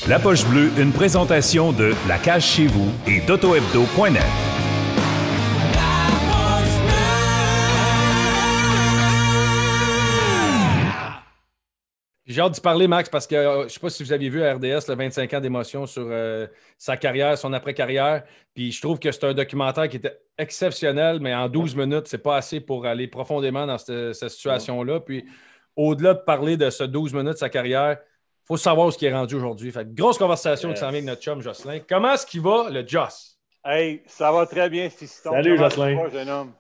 La Poche Bleue, une présentation de La Cage Chez Vous et d'AutoHebdo.net. J'ai hâte d'y parler, Max, parce que je ne sais pas si vous aviez vu à RDS, le 25 ans d'émotion sur sa carrière, son après-carrière. Puis je trouve que c'est un documentaire qui était exceptionnel, mais en 12 minutes, c'est pas assez pour aller profondément dans cette situation-là. Puis au-delà de parler de ce 12 minutes de sa carrière, il faut savoir où ce qui est rendu aujourd'hui. Fait que grosse conversation qui s'en vient avec notre chum Jocelyn. Comment est-ce qu'il va, le Joss? Hey, ça va très bien, fiston. Salut, Comment Jocelyn. tu vas, jeune homme?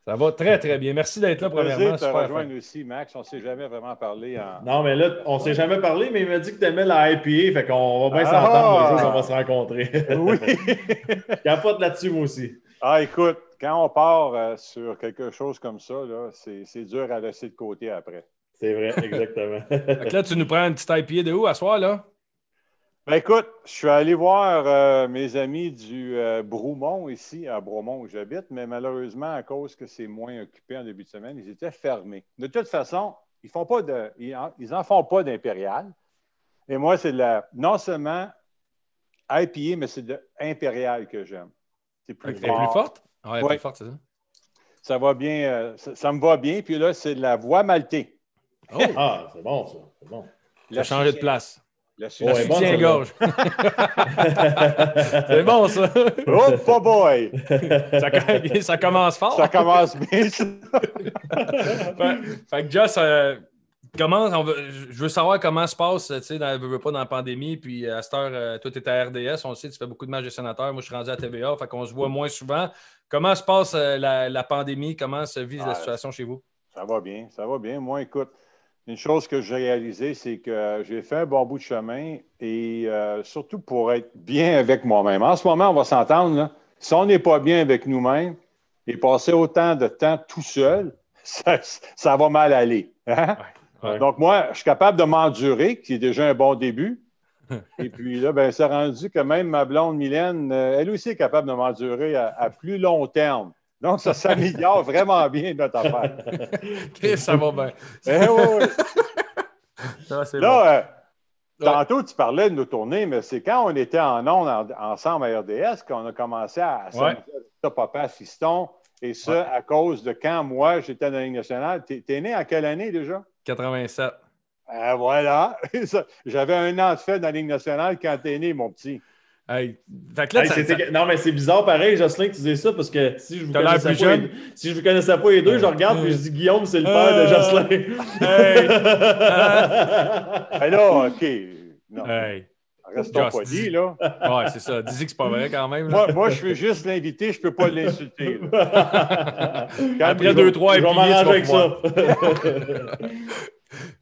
Ça va très, très bien. Merci d'être là, premièrement. Plaisir de te Super rejoindre fin. aussi, Max. On ne s'est jamais vraiment parlé en... Non, mais là, on ne s'est jamais parlé, mais il m'a dit que tu aimais la IPA, fait qu'on va bien Ah! s'entendre le jour qu'on va se rencontrer. Oui! Capote là-dessus, moi aussi. Ah, écoute, quand on part sur quelque chose comme ça, là, c'est dur à laisser de côté après. C'est vrai, exactement. Fait que là, tu nous prends une petite IPA de où à soir, là? Ben écoute, je suis allé voir mes amis du Bromont ici, à Bromont où j'habite, mais malheureusement, à cause que c'est moins occupé en début de semaine, ils étaient fermés. De toute façon, ils en font pas d'impérial. Et moi, c'est non seulement IPA, mais c'est de impérial que j'aime. C'est plus Elle est plus forte? Ah, elle est Ouais. plus forte, c'est ça? Ça va bien, ça me va bien. Puis là, c'est de la voie maltée. Oh! Ah, c'est bon, ça. C'est bon. Tu as changé de place. La Ouais, bon, soutien-gorge. C'est bon, ça. Oh, boy! Ça commence fort. Ça commence bien, ça. Fait que Joss, je veux savoir comment se passe, tu sais, pas dans la pandémie, puis à cette heure, toi, tu es à RDS, on le sait, tu fais beaucoup de matchs de sénateurs, moi, je suis rendu à TVA, fait qu'on se voit moins souvent. Comment se passe la pandémie? Comment se vit la situation chez vous? Ça va bien, ça va bien. Moi, écoute, une chose que j'ai réalisée, c'est que j'ai fait un bon bout de chemin et surtout pour être bien avec moi-même. En ce moment, on va s'entendre, là, si on n'est pas bien avec nous-mêmes et passer autant de temps tout seul, ça va mal aller. Hein? Ouais. Donc, moi, je suis capable de m'endurer, qui est déjà un bon début. Et puis là, ben, c'est rendu que même ma blonde Mylène, elle aussi est capable de m'endurer à plus long terme. Donc, ça s'améliore vraiment bien, notre affaire. Okay, ça va bien. Oui. Ah, c'est Là, bon. tantôt, tu parlais de nos tournées, mais c'est quand on était en ondes ensemble à RDS qu'on a commencé à s'amuser avec ça, papa, fiston, et ça à cause de quand moi, j'étais dans la Ligue nationale. T'es né en quelle année déjà? 87. Voilà. J'avais 1 an de fait dans la Ligue nationale quand t'es né, mon petit. Hey. Fait que là, Non, mais c'est bizarre pareil, Jocelyn, que tu dis ça, parce que si je vous T'as l'air plus jeune. Si je vous connaissais pas les deux, je regarde et je dis Guillaume, c'est le père de Jocelyn. Ben là, OK. Non. Hey. Restons polis, là. Ouais, c'est ça. Dis que c'est pas vrai quand même. Là. Moi, je suis juste l'invité, je ne peux pas l'insulter. Après 2-3 je vais m'arranger avec ça.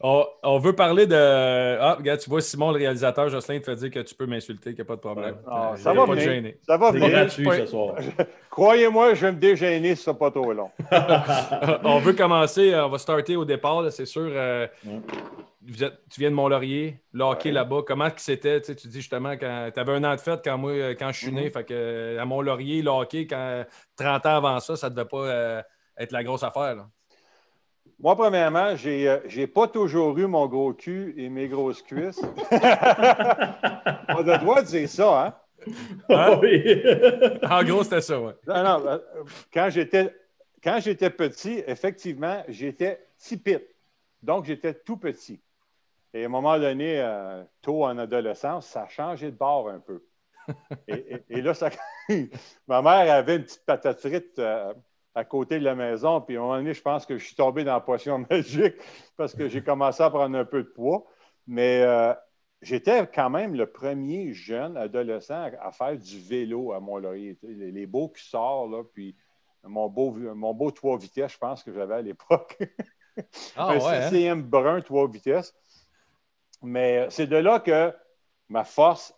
On veut parler de... Ah, regarde, tu vois, Simon, le réalisateur, Jocelyn, te fait dire que tu peux m'insulter, qu'il n'y a pas de problème. Non, ça va venir. Ça va C'est venir. gratuit ce soir. Croyez-moi, je vais me dégêner si ce n'est pas trop long. On veut commencer, on va starter au départ, là, c'est sûr. Tu viens de Mont-Laurier, le hockey là-bas. Comment c'était? Tu dis justement, quand tu avais 1 an de fête quand je suis né, fait que, à Mont-Laurier, le hockey, 30 ans avant ça, ça ne devait pas être la grosse affaire. Là. Moi, premièrement, j'ai pas toujours eu mon gros cul et mes grosses cuisses. On a le droit de dire ça, hein? Hein? Oui. En gros, c'était ça, oui. Non, quand j'étais petit, effectivement, j'étais tipite. Donc, j'étais tout petit. Et à un moment donné, tôt en adolescence, ça a changé de bord un peu. Et là, ma mère avait une petite patate frite à côté de la maison. Puis à un moment donné, je pense que je suis tombé dans la potion magique parce que j'ai commencé à prendre un peu de poids. Mais j'étais quand même le premier jeune adolescent à faire du vélo à Mont-Laurier. Les beaux qui sortent, là, puis mon beau 3 vitesses, je pense que j'avais à l'époque. Un CCM brun 3 vitesses. Mais c'est de là que ma force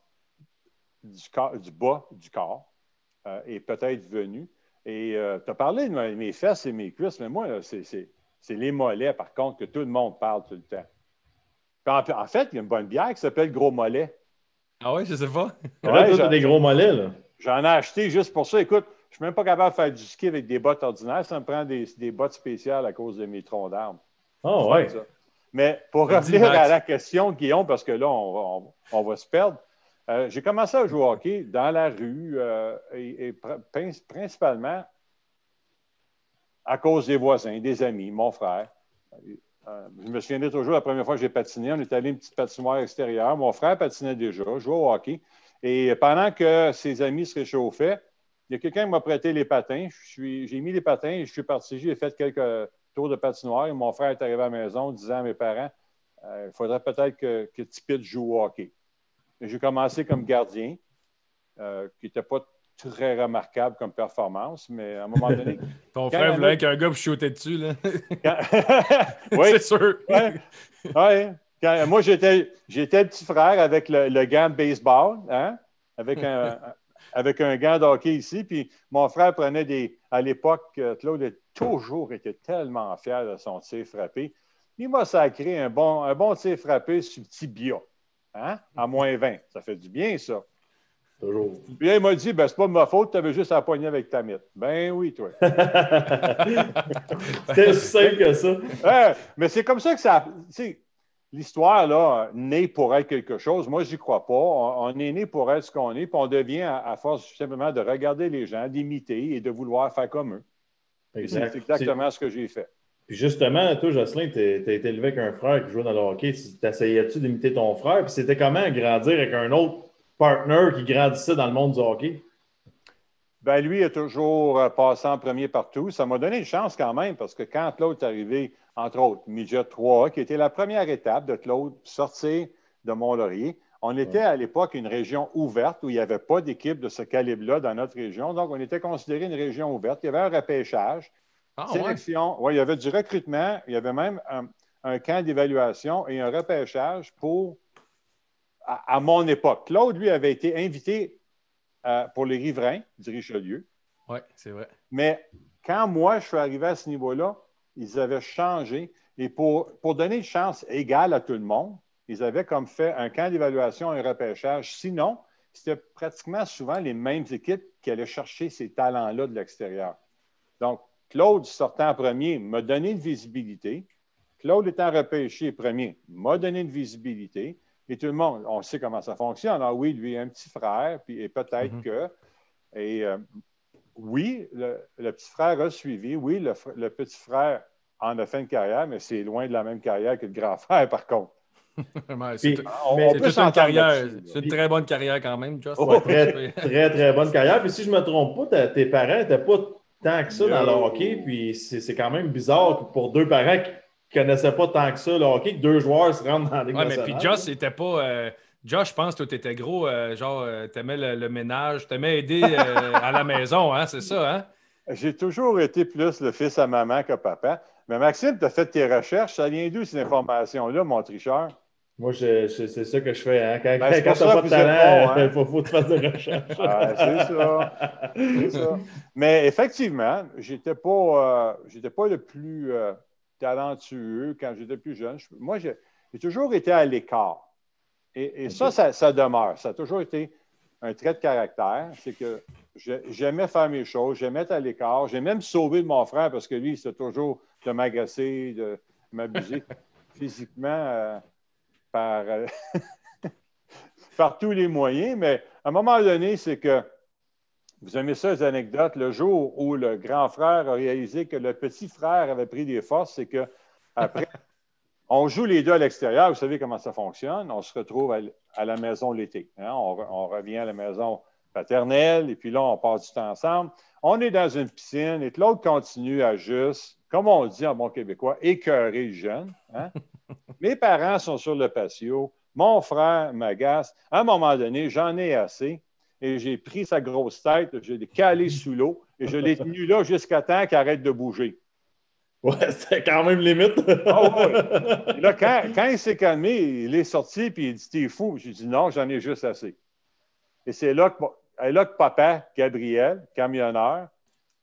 du bas du corps est peut-être venue. Et tu as parlé de mes fesses et mes cuisses, mais moi, là, c'est les mollets, par contre, que tout le monde parle tout le temps. En fait, il y a une bonne bière qui s'appelle Gros Mollet. Ah oui, je sais pas. Ouais, tu as des gros mollets, là. J'en ai acheté juste pour ça. Écoute, je ne suis même pas capable de faire du ski avec des bottes ordinaires. Ça me prend des bottes spéciales à cause de mes troncs d'arbres. Oh, ouais. Mais pour revenir à la question, Guillaume, parce que là, on va se perdre, j'ai commencé à jouer au hockey dans la rue et principalement à cause des voisins, des amis, mon frère. Je me souviendrai toujours la première fois que j'ai patiné. On est allé à une petite patinoire extérieure. Mon frère patinait déjà, jouait au hockey. Et pendant que ses amis se réchauffaient, il y a quelqu'un qui m'a prêté les patins. J'ai mis les patins et je suis parti. J'ai fait quelques tours de patinoire. Et mon frère est arrivé à la maison disant à mes parents il faudrait peut-être que Tipit joue au hockey. J'ai commencé comme gardien, qui n'était pas très remarquable comme performance, mais à un moment donné. Ton frère voulait qu'un gars vous shooter dessus, là. Oui, c'est sûr. Ouais. Moi, j'étais le petit frère avec le gant de baseball, hein? Avec un gant de hockey ici. Puis mon frère prenait à l'époque, Claude a toujours été tellement fier de son tir frappé. Il m'a sacré un bon tir frappé sur le tibia, hein? À -20. Ça fait du bien, ça. Toujours. Puis là, il m'a dit, c'est pas de ma faute, tu avais juste à poigner avec ta mythe. Ben oui, toi. C'était simple que ça. Mais c'est comme ça que ça. L'histoire, là, naît pour être quelque chose. Moi, j'y crois pas. On est né pour être ce qu'on est, puis on devient à force simplement de regarder les gens, d'imiter et de vouloir faire comme eux. Exact. C'est exactement ce que j'ai fait. Puis justement, toi, Jocelyn, tu as été élevé avec un frère qui jouait dans le hockey. T'essayais-tu d'imiter ton frère? Puis c'était comment grandir avec un autre partner qui grandissait dans le monde du hockey? Ben lui a toujours passé en premier partout. Ça m'a donné une chance quand même parce que quand Claude est arrivé, entre autres, Midget 3, qui était la première étape de Claude, sortir de Mont-Laurier, on était à l'époque une région ouverte où il n'y avait pas d'équipe de ce calibre-là dans notre région. Donc, on était considéré une région ouverte. Il y avait un repêchage, sélection. Ouais, il y avait du recrutement. Il y avait même un camp d'évaluation et un repêchage à mon époque. Claude, lui, avait été invité pour les riverains du Richelieu. Oui, c'est vrai. Mais quand moi, je suis arrivé à ce niveau-là, ils avaient changé. Et pour donner une chance égale à tout le monde, ils avaient comme fait un camp d'évaluation, un repêchage. Sinon, c'était pratiquement souvent les mêmes équipes qui allaient chercher ces talents-là de l'extérieur. Donc, Claude, sortant en premier, m'a donné une visibilité. Claude étant repêché premier, m'a donné une visibilité. Et tout le monde, on sait comment ça fonctionne. Ah oui, lui, un petit frère, et peut-être que. Et oui, le petit frère a suivi. Oui, le petit frère en a fait une carrière, mais c'est loin de la même carrière que le grand frère, par contre. C'est une carrière. C'est une très bonne carrière quand même, Just. Très, très, très bonne carrière. Puis si je ne me trompe pas, tes parents n'étaient pas tant que ça dans le hockey. Puis c'est quand même bizarre pour deux parents qui ne connaissaient pas tant que ça le hockey, que deux joueurs se rendent dans la Ligue nationale. Mais puis Josh, c'était pas... Josh, je pense que tu étais gros, t'aimais le ménage, t'aimais aider à la maison, hein, c'est ça, hein? J'ai toujours été plus le fils à maman que papa. Mais Maxime, tu as fait tes recherches. Ça vient d'où, ces informations-là, mon tricheur? Moi, c'est ça que je fais. Hein? Quand tu n'as pas de talent, il faut que tu fasses des recherches. C'est ça. Mais effectivement, j'étais pas le plus talentueux quand j'étais plus jeune. Moi, j'ai toujours été à l'écart. Et ça demeure. Ça a toujours été un trait de caractère. C'est que j'aimais faire mes choses, j'aimais être à l'écart, j'aimais me sauver de mon frère parce que lui, c'était toujours de m'agacer, de m'abuser physiquement par tous les moyens. Mais à un moment donné, c'est que vous aimez ça, les anecdotes. Le jour où le grand frère a réalisé que le petit frère avait pris des forces, c'est qu'après, on joue les deux à l'extérieur. Vous savez comment ça fonctionne. On se retrouve à la maison l'été. Hein? On revient à la maison paternelle et puis là, on passe du temps ensemble. On est dans une piscine et l'autre continue à juste, comme on dit en bon québécois, écœurer le jeune. Hein? Mes parents sont sur le patio. Mon frère m'agace. À un moment donné, j'en ai assez et j'ai pris sa grosse tête, je l'ai calé sous l'eau et je l'ai tenu là jusqu'à temps qu'il arrête de bouger. Ouais, c'était quand même limite. Ouais. Et là, quand il s'est calmé, il est sorti et il dit « T'es fou ». J'ai dit « Non, j'en ai juste assez ». Et c'est là que papa, Gabriel, camionneur,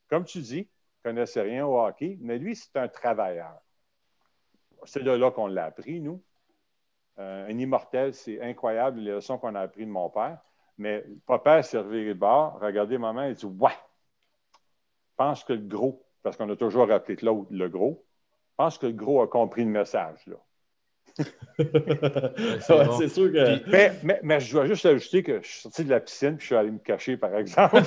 comme tu dis, ne connaissait rien au hockey, mais lui, c'est un travailleur. C'est de là qu'on l'a appris, nous. Un immortel, c'est incroyable les leçons qu'on a apprises de mon père. Mais papa s'est reviré de bord, regardé maman et dit « Ouais, je pense que le gros, parce qu'on a toujours rappelé Claude le gros, je pense que le gros a compris le message, là. Bon. C'est sûr que. Mais je dois juste ajouter que je suis sorti de la piscine et je suis allé me cacher, par exemple.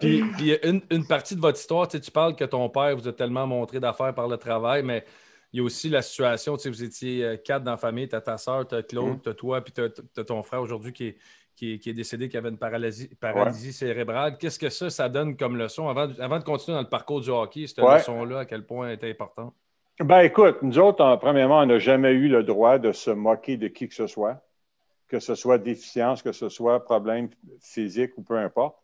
Puis une partie de votre histoire, tu parles que ton père vous a tellement montré d'affaires par le travail, mais il y a aussi la situation, vous étiez 4 dans la famille, tu as ta soeur, tu as Claude, tu as toi, puis tu as ton frère aujourd'hui qui est décédé, qui avait une paralysie cérébrale. Qu'est-ce que ça donne comme leçon? Avant de continuer dans le parcours du hockey, cette leçon-là, à quel point elle était importante? Ben écoute, nous autres, premièrement, on n'a jamais eu le droit de se moquer de qui que ce soit déficience, que ce soit problème physique ou peu importe.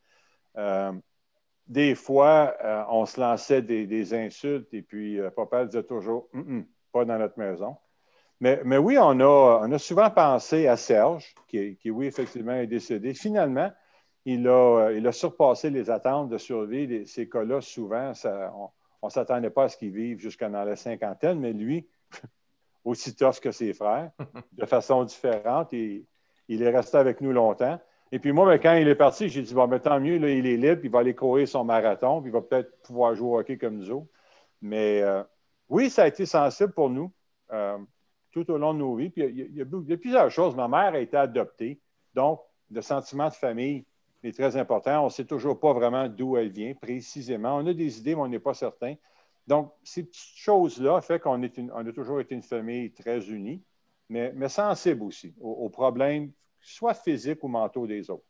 Des fois, on se lançait des insultes et puis papa disait toujours « pas dans notre maison ». Mais oui, on a souvent pensé à Serge, qui oui, effectivement, est décédé. Finalement, il a surpassé les attentes de survie. Ces cas-là, souvent, on ne s'attendait pas à ce qu'ils vivent jusqu'à dans la cinquantaine, mais lui, aussi tough que ses frères, de façon différente, il est resté avec nous longtemps. Et puis moi, quand il est parti, j'ai dit, bon, tant mieux, là, il est libre, il va aller courir son marathon, puis il va peut-être pouvoir jouer au hockey comme nous autres. Mais oui, ça a été sensible pour nous tout au long de nos vies. Puis il y a plusieurs choses. Ma mère a été adoptée, donc le sentiment de famille est très important. On ne sait toujours pas vraiment d'où elle vient précisément. On a des idées, mais on n'est pas certain. Donc, ces petites choses-là font qu'on a toujours été une famille très unie, mais sensible aussi aux problèmes, soit physiques ou mentaux des autres.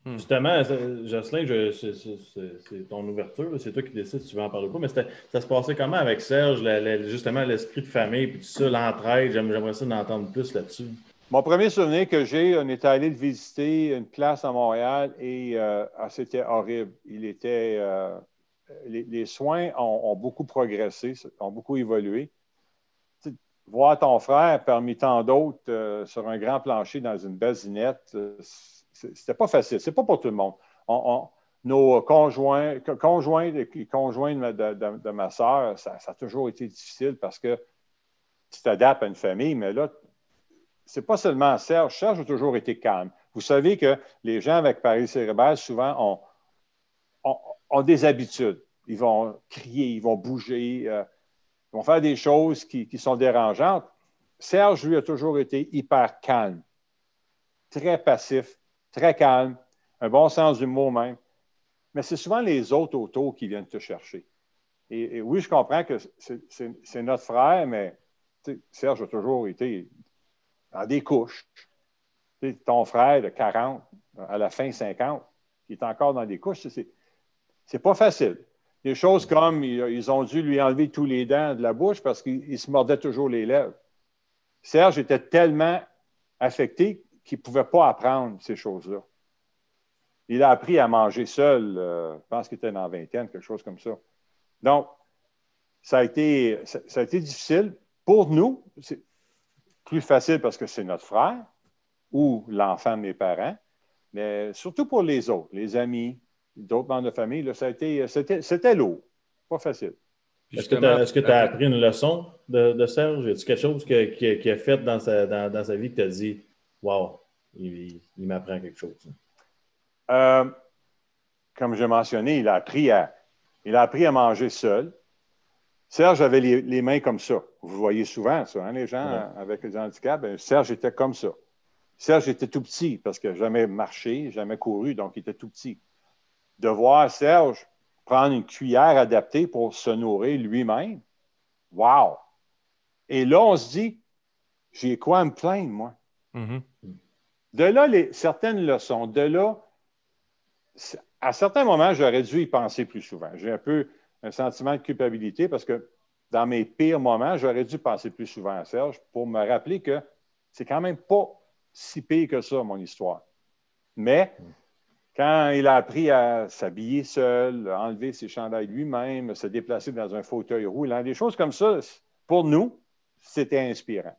Justement, Jocelyn, c'est ton ouverture, c'est toi qui décides si tu veux en parler ou pas, mais ça se passait comment avec Serge, justement l'esprit de famille, puis tout ça, l'entraide, j'aimerais ça d'entendre plus là-dessus. Mon premier souvenir que j'ai, on était allé visiter une place à Montréal et c'était horrible. Les soins ont beaucoup progressé, ont beaucoup évolué. Voir ton frère parmi tant d'autres sur un grand plancher dans une basinette, c'était pas facile. C'est pas pour tout le monde. Nos conjoints et conjoints de ma sœur, ça a toujours été difficile parce que tu t'adaptes à une famille, mais là, c'est pas seulement Serge. Serge a toujours été calme. Vous savez que les gens avec paralysie cérébrale, souvent, ont des habitudes. Ils vont crier, ils vont bouger, ils vont faire des choses qui sont dérangeantes. Serge, lui, a toujours été hyper calme, très passif, très calme, un bon sens d'humour même. Mais c'est souvent les autres autour qui viennent te chercher. Et oui, je comprends que c'est notre frère, mais Serge a toujours été dans des couches. Ton frère de 40, à la fin 50, qui est encore dans des couches, c'est pas facile. Des choses comme, ils ont dû lui enlever tous les dents de la bouche parce qu'il se mordait toujours les lèvres. Serge était tellement affecté qu'il ne pouvait pas apprendre ces choses-là. Il a appris à manger seul, je pense qu'il était dans la vingtaine, quelque chose comme ça. Donc, ça a été difficile. Pour nous, c'est plus facile parce que c'est notre frère ou l'enfant de mes parents, mais surtout pour les autres, les amis, d'autres membres de famille, là, c'était lourd, pas facile. Est-ce que tu as appris une leçon de Serge? Est-ce quelque chose qu'il a fait dans sa vie que tu as dit « Wow, il m'apprend quelque chose ». Comme j'ai mentionné, il a appris à manger seul. Serge avait les mains comme ça. Vous voyez souvent ça, hein, les gens avec des handicaps. Serge était comme ça. Serge était tout petit parce qu'il n'a jamais marché, jamais couru, donc il était tout petit. De voir Serge prendre une cuillère adaptée pour se nourrir lui-même, wow! Et là, on se dit, j'ai quoi à me plaindre, moi? Mm-hmm. De là, certaines leçons. De là, à certains moments, j'aurais dû y penser plus souvent. J'ai un peu un sentiment de culpabilité parce que dans mes pires moments, j'aurais dû penser plus souvent à Serge pour me rappeler que c'est quand même pas si pire que ça, mon histoire. Mais quand il a appris à s'habiller seul, à enlever ses chandails lui-même, se déplacer dans un fauteuil roulant, des choses comme ça, pour nous, c'était inspirant.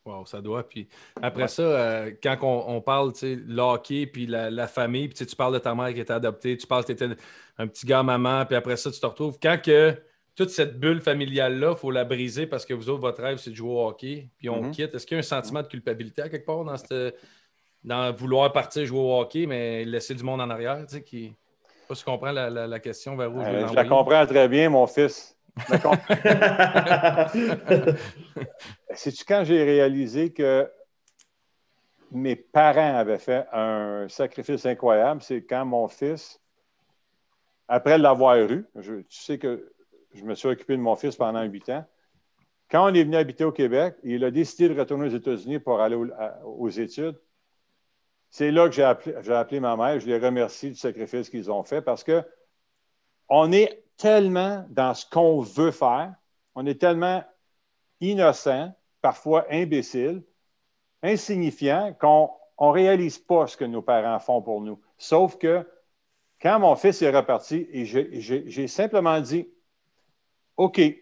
Wow, ça doit. Puis après ça, quand on parle, tu sais, le hockey, puis la famille, puis tu parles de ta mère qui était adoptée, tu parles que tu étais un petit gars maman, puis après ça, tu te retrouves. Quand que toute cette bulle familiale-là, il faut la briser parce que vous autres, votre rêve, c'est de jouer au hockey, puis on quitte. Est-ce qu'il y a un sentiment de culpabilité à quelque part dans vouloir partir jouer au hockey, mais laisser du monde en arrière, tu sais, qui... Je sais pas si tu comprends la question vers où je veux l'envoyer. Je la comprends très bien, mon fils. C'est-tu quand j'ai réalisé que mes parents avaient fait un sacrifice incroyable? C'est quand mon fils, après l'avoir eu, tu sais que je me suis occupé de mon fils pendant 8 ans. Quand on est venu habiter au Québec, il a décidé de retourner aux États-Unis pour aller aux études. C'est là que j'ai appelé ma mère. Je les remercie du sacrifice qu'ils ont fait parce qu'on est tellement dans ce qu'on veut faire, on est tellement innocent, parfois imbécile, insignifiant, qu'on ne réalise pas ce que nos parents font pour nous. Sauf que quand mon fils est reparti, et j'ai simplement dit, OK, il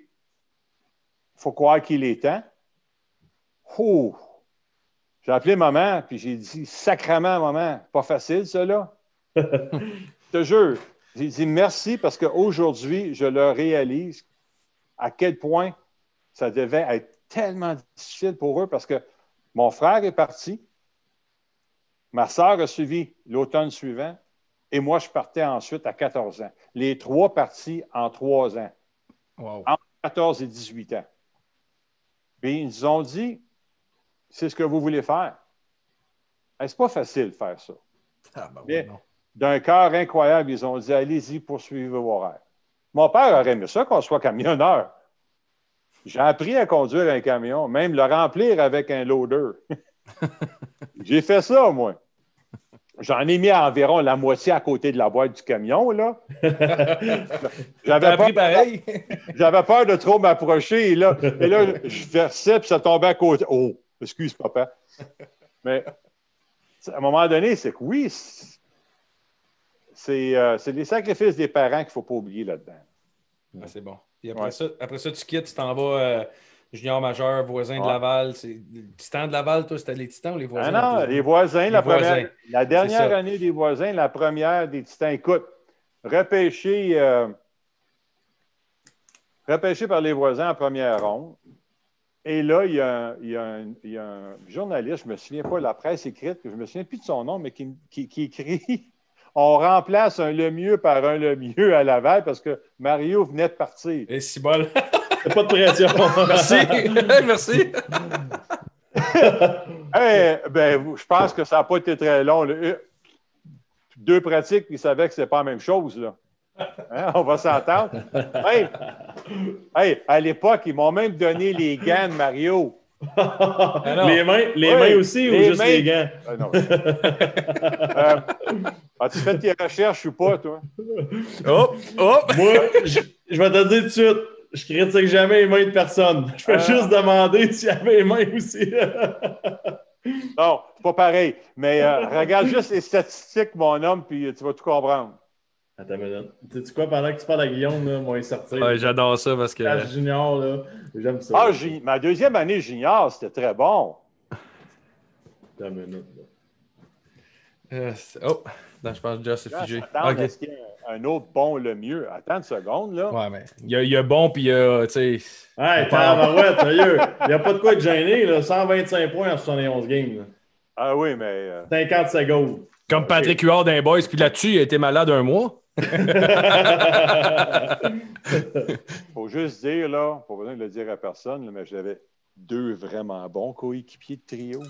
faut croire qu'il est temps. Oh! J'ai appelé maman, puis j'ai dit, sacrement, maman, pas facile, ça, là. Je te jure. J'ai dit merci parce qu'aujourd'hui, je le réalise à quel point ça devait être tellement difficile pour eux parce que mon frère est parti, ma sœur a suivi l'automne suivant et moi, je partais ensuite à 14 ans. Les 3 partis en 3 ans, entre 14 et 18 ans. Puis ils nous ont dit, c'est ce que vous voulez faire. C'est pas facile de faire ça. Mais, d'un cœur incroyable, ils ont dit, allez-y, poursuivez vos rêves. Mon père aurait aimé ça qu'on soit camionneur. J'ai appris à conduire un camion, même le remplir avec un loader. J'ai fait ça, moi. J'en ai mis environ la moitié à côté de la boîte du camion, là. J'avais peur de trop m'approcher. Et là, je versais, puis ça tombait à côté. Oh, excuse, papa. Mais à un moment donné, c'est que oui, c'est les sacrifices des parents qu'il ne faut pas oublier là-dedans. Ah, c'est bon. Puis après ça, tu quittes, tu t'en vas junior majeur, voisin de Laval. Titan de Laval, toi, c'était les Titans ou les voisins? Ah non, les voisins, la dernière année des voisins, la première des Titans. Écoute, repêché par les voisins en première ronde. Et là, il y a un journaliste, je ne me souviens pas, la presse écrite, je ne me souviens plus de son nom, mais qui écrit « On remplace un Lemieux par un Lemieux à Laval parce que Mario venait de partir. » Et si bol. Pas de pression. Merci. Merci. Je pense que ça n'a pas été très long. 2 pratiques, puis ils savaient que ce n'est pas la même chose, là. Hein? On va s'entendre. À l'époque, ils m'ont même donné les gants de Mario. Les mains aussi ou juste les gants? Non. As-tu fait tes recherches ou pas, toi? Moi, je vais te dire tout de suite, je critique jamais les mains de personne. Je fais juste demander s'il y avait les mains aussi. Non, c'est pas pareil. Mais regarde juste les statistiques, mon homme, puis tu vas tout comprendre. Attends une minute. Tu sais quoi, pendant que tu parles à Guillaume, là, moi, il sortait. Ouais, j'adore ça parce que. Junior, là, j'aime ça. Ma deuxième année junior, c'était très bon. Attends une minute. Non, je pense que déjà c'est figé. Attends, est-ce qu'il y a un autre bon le mieux? Attends une seconde, là. Ouais, mais il y a bon, puis il y a, tu sais. Ouais, tabarouette, sérieux. Il n'y a pas de quoi être gêné, là. 125 points en 71 games. Là. Ah oui, mais. 50 secondes. Comme Patrick Huard d'un boys, puis là-dessus, il a été malade 1 mois. Faut juste dire, là, pas besoin de le dire à personne, là, mais j'avais 2 vraiment bons coéquipiers de trio.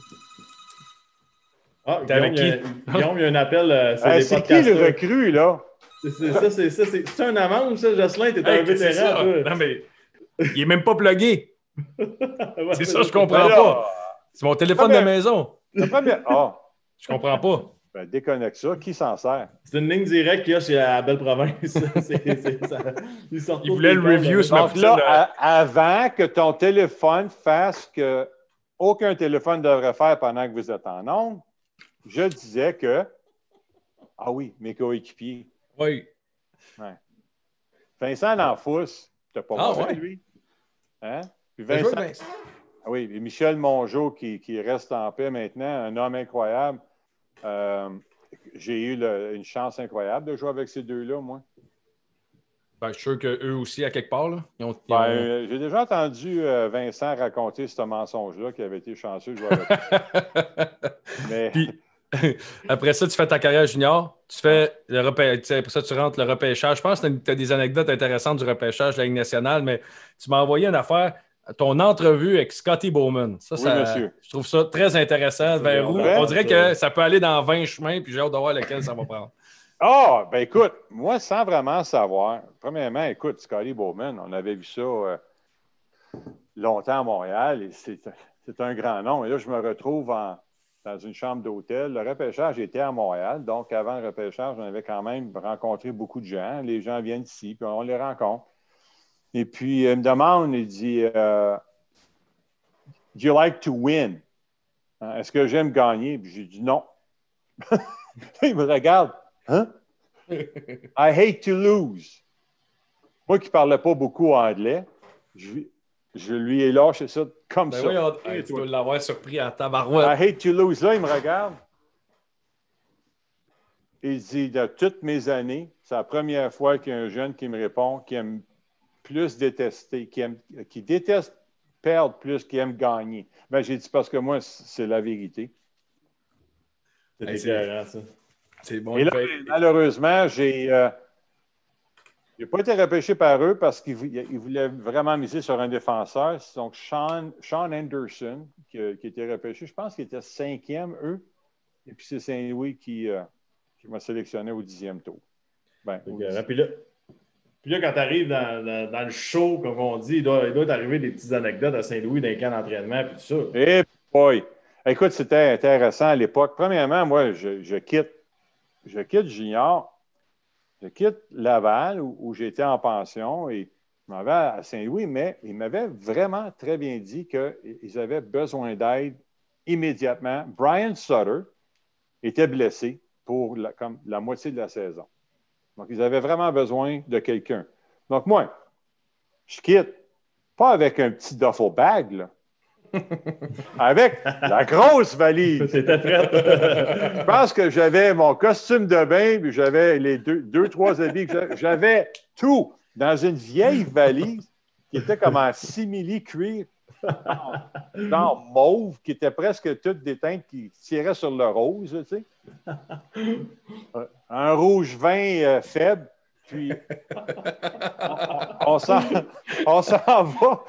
Ah, Guillaume, il y a un appel. C'est qui le recrue, là? C'est un amende, ça, Jocelyn? T'es un vétéran, toi. Non, mais il est même pas plugué. C'est ça, je comprends pas. C'est mon téléphone de maison. Je comprends pas. Ben, déconnecte ça. Qui s'en sert? C'est une ligne directe qu'il y a chez la Belle Province. Il voulait le review sur Donc là, avant que ton téléphone fasse ce qu'aucun téléphone ne devrait faire pendant que vous êtes en ondes, je disais que ah oui, mes coéquipiers. Oui. Ouais. Vincent Lanfousse, t'as pas mauvais, lui. Hein? Puis Vincent, ah oui, et Michel Mongeau qui reste en paix maintenant, un homme incroyable. J'ai eu une chance incroyable de jouer avec ces deux-là, moi. Ben, je suis sûr qu'eux aussi, à quelque part, là, j'ai déjà entendu Vincent raconter ce mensonge-là qui avait été chanceux de jouer avec eux. Mais... Après ça, tu fais ta carrière junior. Tu fais le repêchage. Après ça, tu rentres le repêchage. Je pense que tu as des anecdotes intéressantes du repêchage de la Ligue nationale, mais tu m'as envoyé une affaire, ton entrevue avec Scotty Bowman. Oui, monsieur. Je trouve ça très intéressant. Vers où? On dirait que ça peut aller dans 20 chemins, puis j'ai hâte de voir lequel ça va prendre. Ah, ben écoute, moi, sans vraiment savoir, premièrement, écoute, Scotty Bowman, on avait vu ça longtemps à Montréal, et c'est un grand nom. Et là, je me retrouve dans une chambre d'hôtel. Le repêchage était à Montréal, donc avant le repêchage, on avait quand même rencontré beaucoup de gens. Les gens viennent ici, puis on les rencontre. Et puis, il me demande, il dit, Do you like to win? Est-ce que j'aime gagner? Puis j'ai dit non. Il me regarde. Hein? I hate to lose. Moi qui ne parlais pas beaucoup anglais, je lui ai lâché ça comme ça. Oui, tu peux l'avoir surpris à tabarouette. I hate to lose. Là, il me regarde. Il dit, de toutes mes années, c'est la première fois qu'il y a un jeune qui me répond qui aime plus détester, qui déteste perdre plus qu'il aime gagner. Ben, j'ai dit, parce que moi, c'est la vérité. C'est éclairant, ça. C'est bon. Et là, malheureusement, j'ai pas été repêché par eux parce qu'ils voulaient vraiment miser sur un défenseur. C'est donc Sean Anderson qui était repêché. Je pense qu'il était 5e, eux. Et puis c'est Saint-Louis qui m'a sélectionné au 10e tour. Ben, puis là, quand tu arrives dans le show, comme on dit, il doit t'arriver des petites anecdotes à Saint-Louis dans les camps d'entraînement et tout ça. Eh boy! Écoute, c'était intéressant à l'époque. Premièrement, moi, je quitte Junior, je quitte Laval où j'étais en pension et je m'en vais à Saint-Louis, mais ils m'avaient vraiment très bien dit qu'ils avaient besoin d'aide immédiatement. Brian Sutter était blessé pour comme la moitié de la saison. Donc, ils avaient vraiment besoin de quelqu'un. Donc, moi, je quitte, pas avec un petit duffel bag, là, avec la grosse valise. C'était prêt. Je pense que j'avais mon costume de bain, puis j'avais les trois habits. J'avais tout dans une vieille valise qui était comme en simili-cuir, genre mauve, qui était presque toute des teintes qui tiraient sur le rose, tu sais. Un rouge vin faible. Puis, on s'en va.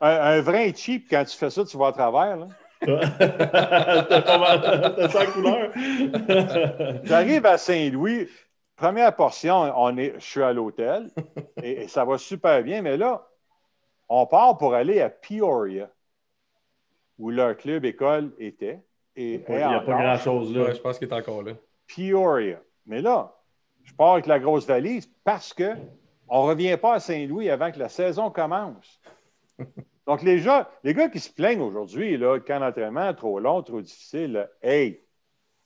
Un vrai cheap, quand tu fais ça, tu vas à travers. C'était pas mal. C'était ça la couleur. J'arrive à Saint-Louis. Première portion, je suis à l'hôtel et ça va super bien. Mais là, on part pour aller à Peoria, où leur club école était. Et il n'y a pas grand-chose là. Ouais, je pense qu'il est encore là. Peoria. Mais là, je pars avec la grosse valise parce qu'on ne revient pas à Saint-Louis avant que la saison commence. Donc, les gars qui se plaignent aujourd'hui, le camp d'entraînement, trop long, trop difficile, là, hey,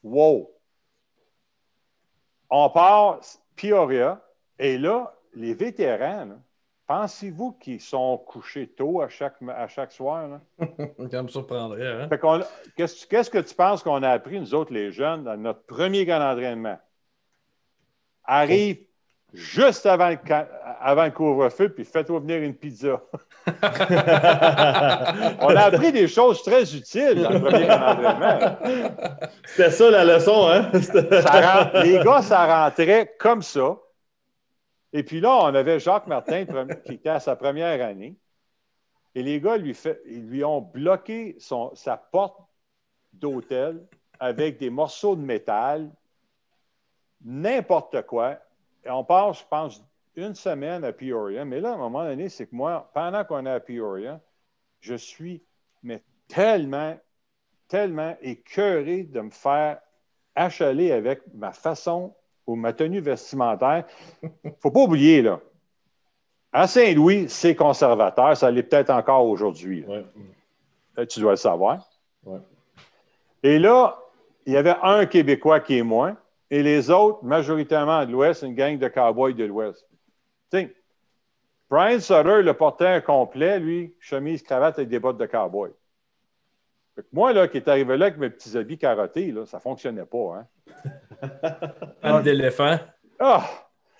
wow! On part Peoria et là, les vétérans, là, pensez-vous qu'ils sont couchés tôt à chaque soir? Là? Ça me surprendrait. Hein? Qu'est-ce que tu penses qu'on a appris, nous autres, les jeunes, dans notre premier camp d'entraînement? Arrive juste avant le couvre-feu, puis fais-toi venir une pizza. On a appris des choses très utiles dans le premier entraînement. C'était ça la leçon, hein? Les gars, ça rentrait comme ça. Et puis là, on avait Jacques Martin qui était à sa première année. Et les gars ils lui ont bloqué sa porte d'hôtel avec des morceaux de métal. N'importe quoi. Et on passe, je pense, une semaine à Peoria. Mais là, à un moment donné, c'est que moi, pendant qu'on est à Peoria, je suis tellement écœuré de me faire achaler avec ma façon ou ma tenue vestimentaire. Il ne faut pas oublier, là, à Saint-Louis, c'est conservateur. Ça l'est peut-être encore aujourd'hui. Ouais. Tu dois le savoir. Ouais. Et là, il y avait un Québécois qui est moins. Et les autres, majoritairement de l'Ouest, une gang de cowboys de l'Ouest. Tu sais, Brian Sutter le portait un complet, lui, chemise, cravate avec des bottes de cowboy. Moi, là, qui est arrivé là avec mes petits habits carottés, là, ça ne fonctionnait pas. Hein? Pâte d'éléphant. Ah!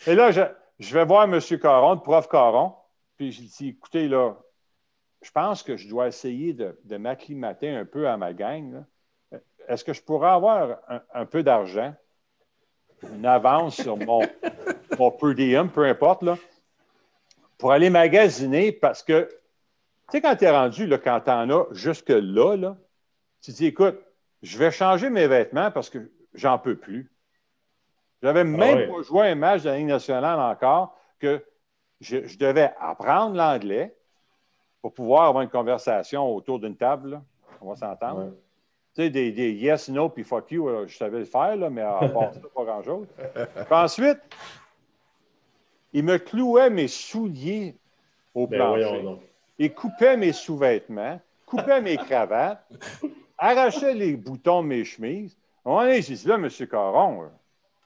Et là, je vais voir M. Caron, le prof Caron, puis je lui dis, écoutez, là, je pense que je dois essayer de m'acclimater un peu à ma gang, là. est-ce que je pourrais avoir un peu d'argent, une avance sur mon per diem, peu importe, là, pour aller magasiner parce que, tu sais, quand tu es rendu, là, quand tu en as jusque-là, là, tu te dis, écoute, je vais changer mes vêtements parce que j'en peux plus. J'avais même pas joué un match de la Ligue nationale encore que je devais apprendre l'anglais pour pouvoir avoir une conversation autour d'une table. Là. On va s'entendre. Ouais. Tu sais, des yes, no, puis fuck you, je savais le faire, là, mais à part ça, pas grand-chose. Puis ensuite, il me clouait mes souliers au plancher. Il coupait mes sous-vêtements, coupait mes cravates, arrachait les boutons de mes chemises. À un moment donné, j'ai dit, là, M. Caron,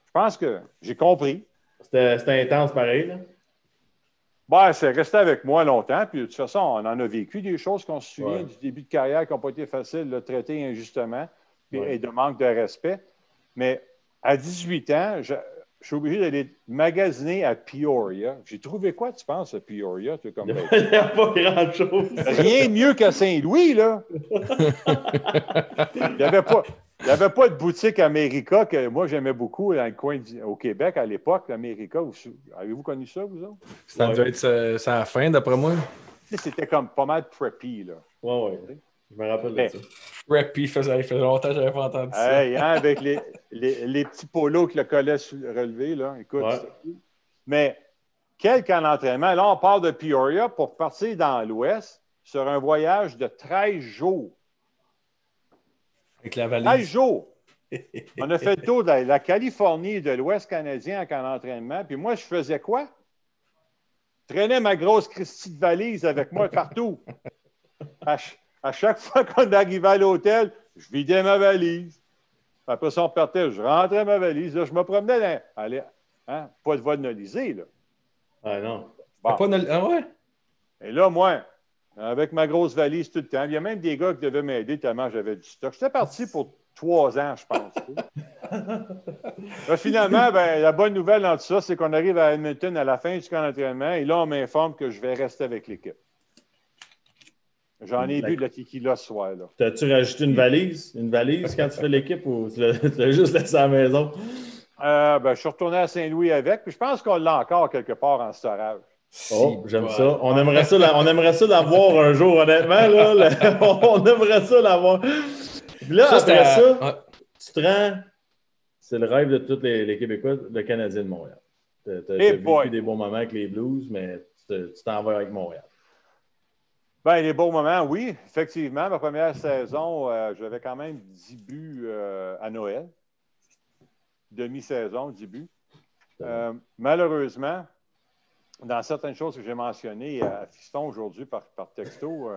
je pense que j'ai compris. C'était intense pareil, là? Ben, c'est resté avec moi longtemps. Puis de toute façon, on en a vécu des choses qu'on se souvient du début de carrière qui n'ont pas été faciles, le traiter injustement et de manque de respect. Mais à 18 ans, je suis obligé d'aller magasiner à Peoria. J'ai trouvé quoi, tu penses, à Peoria? Comme il n'y a pas grand-chose. Rien de mieux qu'à Saint-Louis, là. Il n'y avait pas de boutique America que moi, j'aimais beaucoup dans le coin au Québec à l'époque, l'America. Avez-vous connu ça, vous autres? Ça devait être ça à la fin, d'après moi. C'était comme pas mal preppy, là. Oui. Je me rappelle de ça. Preppy, il faisait longtemps que je n'avais pas entendu ça. Avec les petits polos que le collet relevé, là. Écoute, mais quel camp d'entraînement. Là, on part de Peoria pour partir dans l'Ouest sur un voyage de 13 jours. Avec la valise. 13 jours. On a fait le tour de la Californie et de l'Ouest canadien en camp d'entraînement. Puis moi, je faisais quoi? Je traînais ma grosse Christie de valise avec moi partout. À chaque fois qu'on arrivait à l'hôtel, je vidais ma valise. Après ça, on partait, je rentrais ma valise. Là, je me promenais dans... Allez, hein? Pas de vol nolisé, là. Ah non. Bon. Ah ouais? Et là, moi, avec ma grosse valise tout le temps, il y a même des gars qui devaient m'aider tellement j'avais du stock. J'étais parti pour 3 ans, je pense. Là, finalement, la bonne nouvelle dans tout ça, c'est qu'on arrive à Edmonton à la fin du camp d'entraînement et là, on m'informe que je vais rester avec l'équipe. J'en ai bu de la tequila ce soir. T'as-tu rajouté une valise? Une valise quand tu fais l'équipe ou tu l'as juste laissé à la maison? Je suis retourné à Saint-Louis avec, puis je pense qu'on l'a encore quelque part en storage. Oh, j'aime ça. On aimerait ça l'avoir un jour, honnêtement. Là, on aimerait ça l'avoir. Là, après ça, tu te rends... C'est le rêve de tous les Québécois, le Canadien de Montréal. Tu as vécu des bons moments avec les Blues, mais tu t'en vas avec Montréal. Bien, les bons moments, oui. Effectivement, ma première saison, j'avais quand même 10 buts à Noël. Demi-saison, 10 buts. Malheureusement, dans certaines choses que j'ai mentionnées à Fiston aujourd'hui par texto,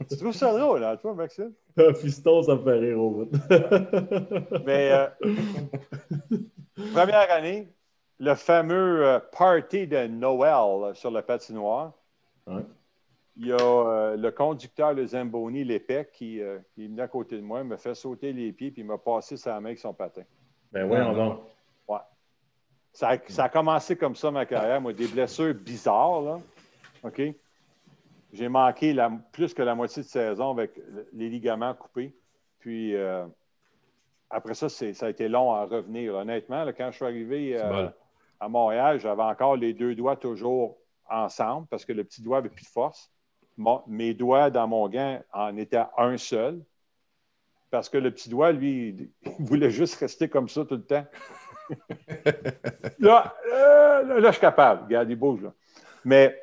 tu trouves ça drôle, hein, toi, Maxime? Fiston, ça me fait rire au bout. Mais première année, le fameux party de Noël sur le patinoire. Ouais. Il y a le conducteur de Zamboni, l'épée, qui est venu à côté de moi, il me fait sauter les pieds puis il m'a passé sa main avec son patin. Ben oui, non. Ouais. Ça a commencé comme ça, ma carrière. Moi, des blessures bizarres, là. OK? J'ai manqué plus que la moitié de saison avec les ligaments coupés. Puis, après ça, ça a été long à revenir. Honnêtement, là, quand je suis arrivé à Montréal, j'avais encore les 2 doigts toujours ensemble parce que le petit doigt n'avait plus de force. Mes doigts dans mon gant en étaient un seul. Parce que le petit doigt, lui, il voulait juste rester comme ça tout le temps. Là, je suis capable. Regarde, il bouge. Là. Mais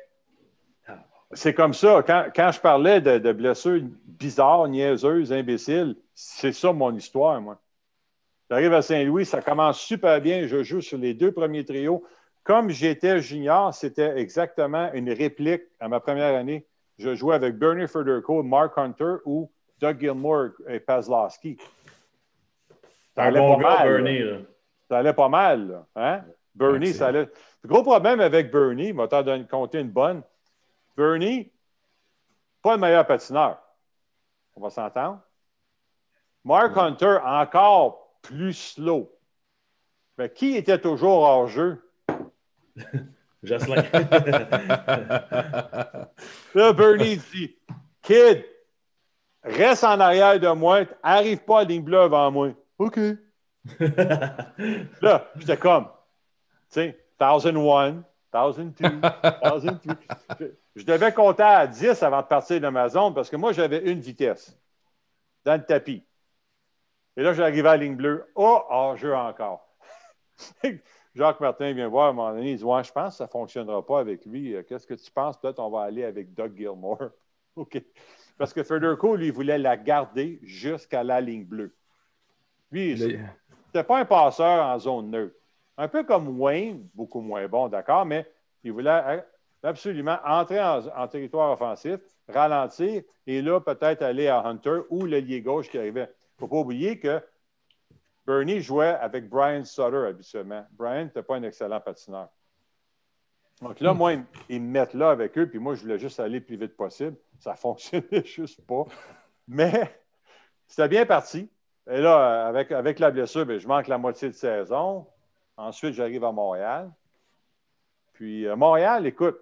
c'est comme ça. Quand je parlais de blessures bizarres, niaiseuses, imbéciles, c'est ça mon histoire, moi. J'arrive à Saint-Louis, ça commence super bien. Je joue sur les 2 premiers trios. Comme j'étais junior, c'était exactement une réplique à ma première année. Je jouais avec Bernie Federico, Mark Hunter ou Doug Gilmour et Pazlowski. Ça allait pas mal. Bernie, là. Ça allait pas mal. Là. Hein? Bernie, ça allait. Le gros problème avec Bernie, il m'a compté une bonne. Bernie, pas le meilleur patineur. On va s'entendre. Mark Hunter, encore plus slow. Mais qui était toujours hors jeu? Jocelyn. Là, Bernie dit, Kid, reste en arrière de moi, arrive pas à ligne bleue avant moi. OK. Là, j'étais comme, tu sais, 1001, 1002, 1003. Je devais compter à 10 avant de partir de ma zone parce que moi, j'avais une vitesse dans le tapis. Et là, j'arrivais à la ligne bleue. Oh, hors-jeu encore. Jacques Martin vient voir à un moment donné. Il dit, ouais, je pense que ça ne fonctionnera pas avec lui. Qu'est-ce que tu penses? Peut-être on va aller avec Doug Gilmour. OK. Parce que Federico, lui, voulait la garder jusqu'à la ligne bleue. Lui, c'était pas un passeur en zone neutre. Un peu comme Wayne, beaucoup moins bon, d'accord, mais il voulait absolument entrer en territoire offensif, ralentir, et là, peut-être aller à Hunter ou l'ailier gauche qui arrivait. Il ne faut pas oublier que Bernie jouait avec Brian Sutter habituellement. Brian n'était pas un excellent patineur. Donc là, moi, ils me mettent là avec eux, puis moi, je voulais juste aller le plus vite possible. Ça ne fonctionnait juste pas. Mais c'était bien parti. Et là, avec la blessure, bien, je manque la moitié de saison. Ensuite, j'arrive à Montréal. Puis, Montréal, écoute.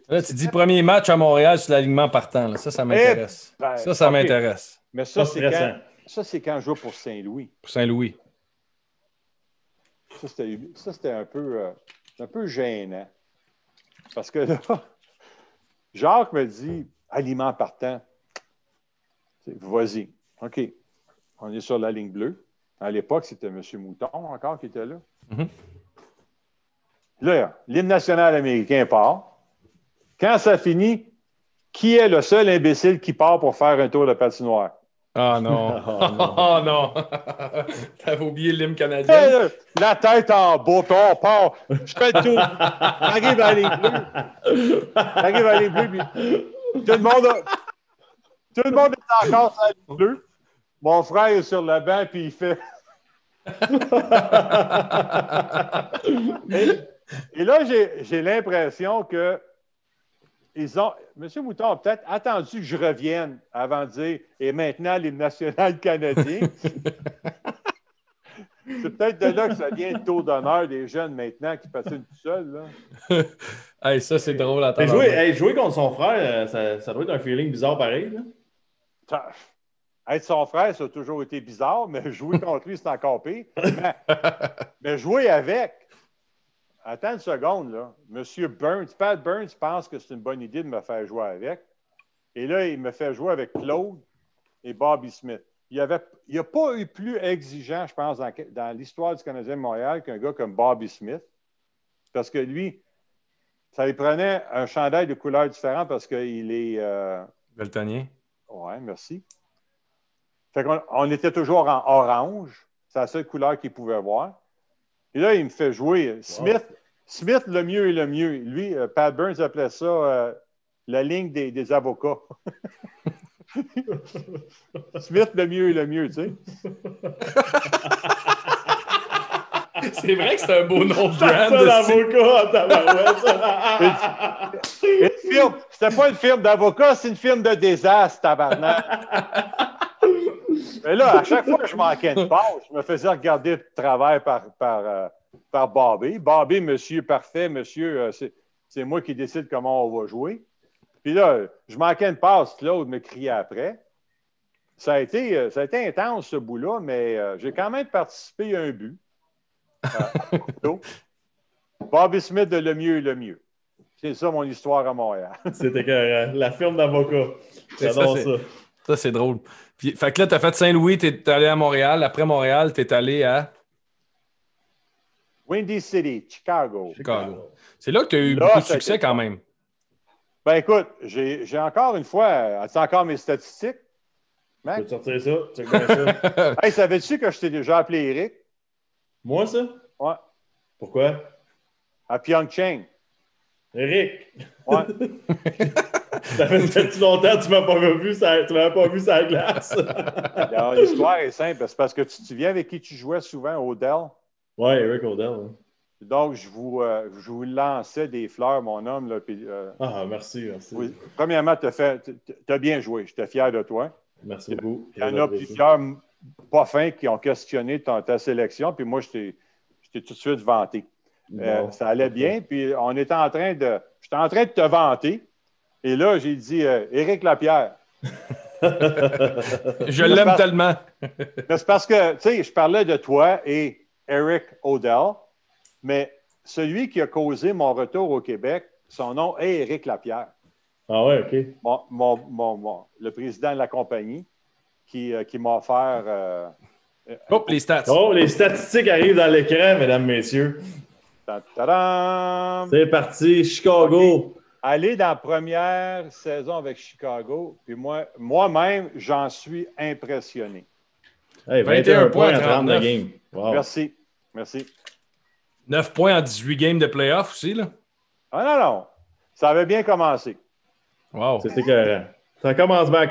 Là, tu dis premier match à Montréal sur l'alignement partant. Là. Ça m'intéresse. Ça m'intéresse. Mais ça, c'est quand je joue pour Saint-Louis. Pour Saint-Louis. Ça, c'était un peu gênant. Parce que là, Jacques me dit, aliment partant, vas-y. OK. On est sur la ligne bleue. À l'époque, c'était M. Mouton encore qui était là. Mm-hmm. Là, l'hymne national américain part. Quand ça finit, qui est le seul imbécile qui part pour faire un tour de patinoire? Ah non. Oh non. T'avais oublié l'hymne canadien. La tête en bas, on part. Je fais le tour. J'arrive à la ligne bleue. Puis tout le monde est encore sur la ligne bleue. Mon frère est sur le banc, puis il fait. et là, j'ai l'impression que M. Mouton a peut-être attendu que je revienne avant de dire et maintenant l'hymne national canadien. C'est peut-être de là que ça vient le taux d'honneur des jeunes maintenant qui patinent tout seuls. Hey, ça, c'est drôle à jouer contre son frère, ça doit être un feeling bizarre pareil. Là. Être son frère, ça a toujours été bizarre, mais jouer contre lui, c'est encore pire. Mais jouer avec. Attends une seconde, là. Monsieur Burns, Pat Burns pense que c'est une bonne idée de me faire jouer avec. Et là, il me fait jouer avec Claude et Bobby Smith. Il n'a pas eu plus exigeant, je pense, dans l'histoire du Canadien de Montréal qu'un gars comme Bobby Smith. Parce que lui, ça lui prenait un chandail de couleurs différentes parce qu'il est... Daltonien. Oui, merci. Fait qu'on était toujours en orange. C'est la seule couleur qu'il pouvait voir. Et là, il me fait jouer. Smith, le mieux et le mieux. Lui, Pat Burns appelait ça la ligne des avocats. Smith, le mieux et le mieux, tu sais. C'est vrai que c'est un beau nom de brand. C'est l'avocat, tabarouette. C'était pas une firme d'avocats, c'est une firme de désastre, tabarnak. Mais là, à chaque fois que je manquais une passe, je me faisais regarder de travers par Bobby. Bobby, monsieur parfait, monsieur, c'est moi qui décide comment on va jouer. Puis là, je manquais une passe, Claude me criait après. Ça a été intense, ce bout-là, mais j'ai quand même participé à un but. Bobby Smith de le mieux et le mieux. C'est ça mon histoire à Montréal. C'était que la firme d'avocats. J'adore ça. Ça, c'est drôle. Puis, fait que là, tu as fait Saint-Louis, tu es allé à Montréal. Après Montréal, tu es allé à... Windy City, Chicago. C'est là que tu as eu beaucoup de succès quand même. Ben écoute, j'ai encore une fois... As-tu encore mes statistiques? Mac? Tu peux te sortir ça? Tu sais ça? Hey, savais-tu que je t'ai déjà appelé Eric? Moi, ça? Ouais. Pourquoi? À Pyeongchang. Eric! Ouais. Ça fait longtemps que tu m'as pas vu sur la glace. Alors, l'histoire est simple. C'est parce que tu te souviens avec qui tu jouais souvent, Odell? Oui, Eric Odell. Hein. Donc, je vous lançais des fleurs, mon homme. Là, puis, merci. Oui. Premièrement, tu as bien joué. J'étais fier de toi. Merci beaucoup. Il y en a plusieurs pas fins qui ont questionné ta sélection, puis moi, je t'ai tout de suite vanté. Bon, ça allait bien, puis j'étais en train de te vanter. Et là, j'ai dit, Éric Lapierre, Je l'aime tellement. C'est parce que, tu sais, je parlais de toi et Eric O'Dell, mais celui qui a causé mon retour au Québec, son nom est Éric Lapierre. Ah ouais, OK. Le président de la compagnie qui m'a offert... Hop, les stats. Oh, les statistiques arrivent dans l'écran, mesdames, messieurs. Ta-da-dam! C'est parti, Chicago. Aller dans la première saison avec Chicago, puis moi-même, j'en suis impressionné. Hey, 21 points en 30 39. games. Wow. Merci. 9 points en 18 games de playoff aussi, là. Ah non. Ça avait bien commencé. Wow. C'était cohérent. Ça commence bien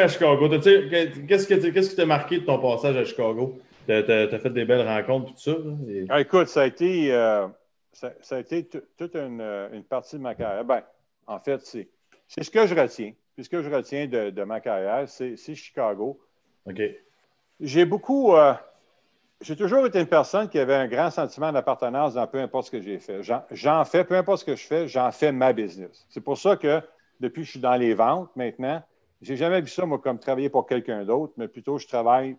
à Chicago. Qu'est-ce qui t'a marqué de ton passage à Chicago? T'as fait des belles rencontres, tout ça? Ah, écoute, ça a été toute une partie de ma carrière. Ben, en fait, c'est ce que je retiens. C'est ce que je retiens de ma carrière, c'est Chicago. OK. J'ai toujours été une personne qui avait un grand sentiment d'appartenance dans peu importe ce que j'ai fait. J'en fais, peu importe ce que je fais, j'en fais ma business. C'est pour ça que depuis que je suis dans les ventes maintenant, j'ai jamais vu ça, moi, comme travailler pour quelqu'un d'autre, mais plutôt je travaille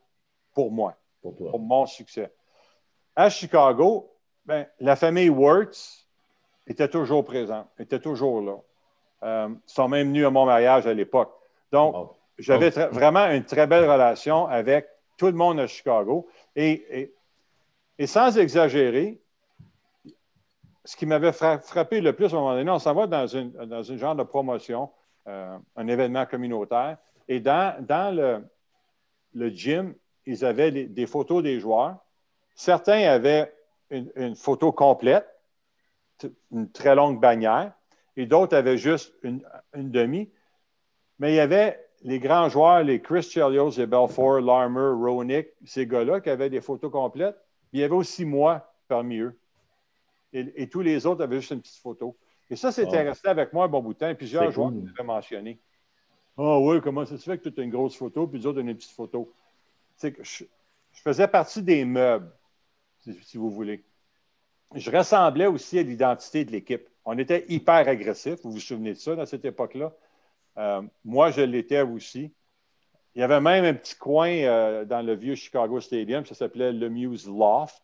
pour moi, pour mon succès. À Chicago, ben, la famille Wirtz était toujours présente, était toujours là. Ils sont même venus à mon mariage à l'époque. Donc, j'avais vraiment une très belle relation avec tout le monde à Chicago. Et sans exagérer, ce qui m'avait frappé le plus à un moment donné, on s'en va dans une genre de promotion, un événement communautaire, et dans le gym, ils avaient des photos des joueurs. Certains avaient une photo complète, une très longue bannière, et d'autres avaient juste une demi. Mais il y avait les grands joueurs, les Chris Chelios, les Belfour, Larmer, Roenick, ces gars-là qui avaient des photos complètes. Il y avait aussi moi parmi eux. Et tous les autres avaient juste une petite photo. Et ça, c'était resté avec moi un bon bout de temps. Et plusieurs joueurs m'avaient mentionné. Ah oui, comment ça se fait que tu as une grosse photo, puis les autres ont une petite photo? C'est que je faisais partie des meubles, si vous voulez. Je ressemblais aussi à l'identité de l'équipe. On était hyper agressifs. Vous vous souvenez de ça, dans cette époque-là? Moi, je l'étais aussi. Il y avait même un petit coin dans le vieux Chicago Stadium, ça s'appelait le Muse Loft.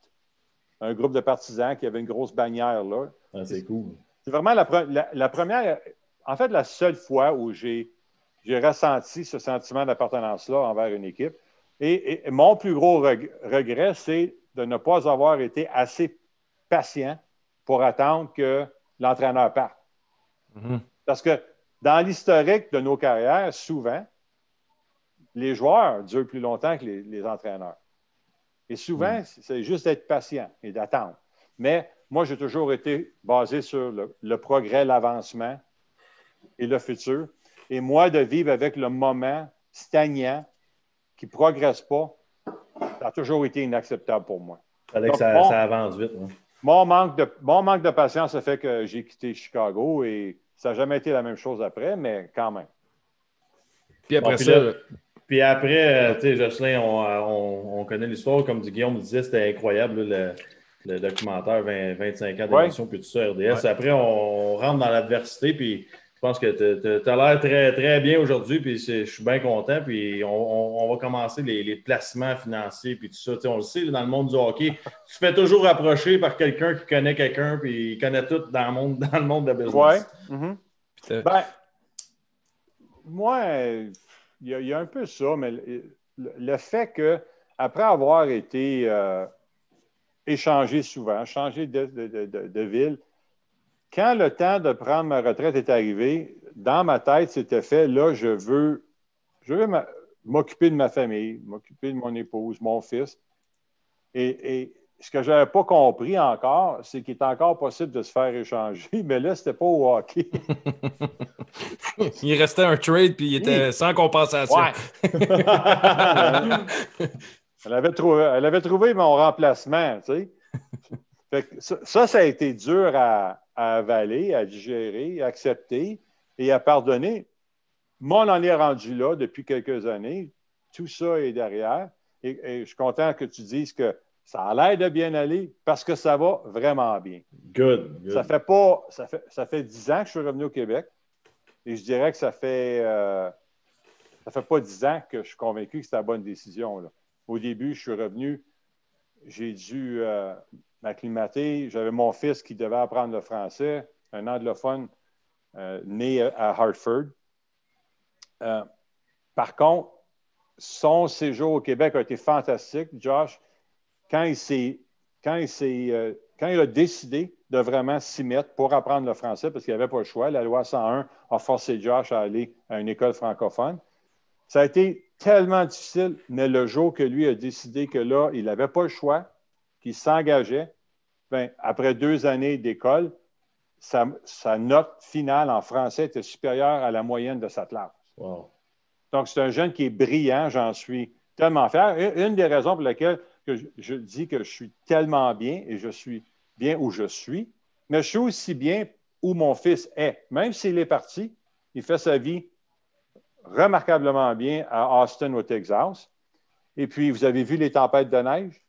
Un groupe de partisans qui avait une grosse bannière là. Ah, c'est cool. C'est vraiment la première, en fait, la seule fois où j'ai ressenti ce sentiment d'appartenance-là envers une équipe. Et mon plus gros regret, c'est de ne pas avoir été assez patient pour attendre que l'entraîneur parte. Mm-hmm. Parce que dans l'historique de nos carrières, souvent, les joueurs durent plus longtemps que les entraîneurs. Et souvent, c'est juste d'être patient et d'attendre. Mais moi, j'ai toujours été basé sur le progrès, l'avancement et le futur. Et moi, de vivre avec le moment stagnant qui ne progresse pas, ça a toujours été inacceptable pour moi. Il fallait que ça avance vite. Hein. Mon manque de patience a fait que j'ai quitté Chicago et ça n'a jamais été la même chose après, mais quand même. Puis après ça... Puis après, tu sais, Jocelyn, on connaît l'histoire. Comme Guillaume disait, c'était incroyable, le documentaire 25 ans d'émission, puis tout ça, RDS. Ouais. Après, on rentre dans l'adversité, puis je pense que tu as l'air très, très bien aujourd'hui, puis je suis bien content. Puis on va commencer les placements financiers, puis tout ça. Tu sais, on le sait, dans le monde du hockey, tu te fais toujours approcher par quelqu'un qui connaît quelqu'un, puis il connaît tout dans le monde de la business. Oui. Mm-hmm. Ben, moi... Il y a un peu ça, mais le fait qu'après avoir été échangé souvent, changé de ville, quand le temps de prendre ma retraite est arrivé, dans ma tête, c'était fait, là, je veux m'occuper de ma famille, m'occuper de mon épouse, mon fils. Et ce que je n'avais pas compris encore, c'est qu'il est encore possible de se faire échanger, mais là, c'était pas au hockey. Il restait un trade, puis il était sans compensation. Ouais. Elle avait trouvé mon remplacement, tu sais. Fait que ça a été dur à avaler, à digérer, à accepter et à pardonner. Mais on en est rendu là depuis quelques années. Tout ça est derrière. Et je suis content que tu dises que ça a l'air de bien aller parce que ça va vraiment bien. Good. Ça fait 10 ans que je suis revenu au Québec et je dirais que ça fait ça fait pas 10 ans que je suis convaincu que c'était la bonne décision. Là. Au début, je suis revenu, j'ai dû m'acclimater. J'avais mon fils qui devait apprendre le français, un anglophone né à Hartford. Par contre, son séjour au Québec a été fantastique, Josh. Quand il a décidé de vraiment s'y mettre pour apprendre le français, parce qu'il n'y avait pas le choix, la loi 101 a forcé Josh à aller à une école francophone. Ça a été tellement difficile, mais le jour que lui a décidé que là, il n'avait pas le choix, qu'il s'engageait, bien, après 2 années d'école, sa note finale en français était supérieure à la moyenne de sa classe. Wow. Donc, c'est un jeune qui est brillant, j'en suis tellement fier. Une des raisons pour lesquelles que je dis que je suis tellement bien et je suis bien où je suis, mais je suis aussi bien où mon fils est. Même s'il est parti, il fait sa vie remarquablement bien à Austin, au Texas. Et puis, vous avez vu les tempêtes de neige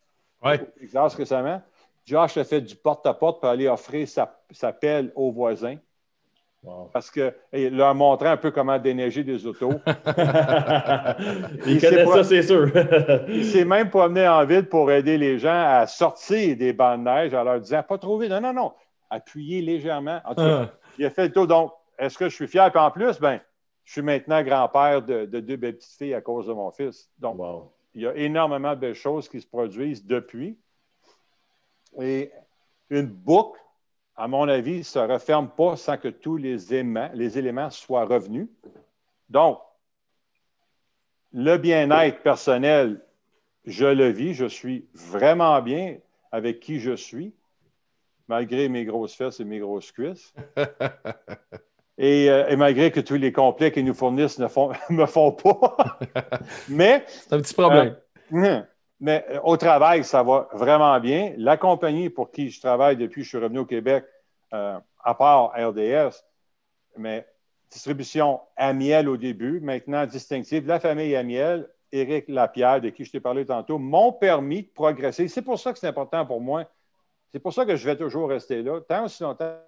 au Texas récemment. Josh a fait du porte-à-porte pour aller offrir sa pelle aux voisins. Wow. Parce qu'il leur montrait un peu comment déneiger des autos. Il connaît ça, c'est sûr. Il s'est même promené en ville pour aider les gens à sortir des bancs de neige en leur disant pas trop vite. Non, non, non. Appuyer légèrement. En tout cas, il a fait le tour. Donc, est-ce que je suis fier? Puis en plus, ben, je suis maintenant grand-père de 2 belles petites filles à cause de mon fils. Donc, wow. Il y a énormément de belles choses qui se produisent depuis. Et une boucle, à mon avis, ne se referme pas sans que tous les éléments soient revenus. Donc, le bien-être personnel, je le vis. Je suis vraiment bien avec qui je suis, malgré mes grosses fesses et mes grosses cuisses. Et malgré que tous les complets qu'ils nous fournissent ne me font pas. Mais c'est un petit problème. Mais au travail, ça va vraiment bien. La compagnie pour qui je travaille depuis que je suis revenu au Québec, à part RDS, mais distribution Amiel au début, maintenant distinctive, la famille Amiel, Éric Lapierre, de qui je t'ai parlé tantôt, m'ont permis de progresser. C'est pour ça que c'est important pour moi. C'est pour ça que je vais toujours rester là, tant aussi longtemps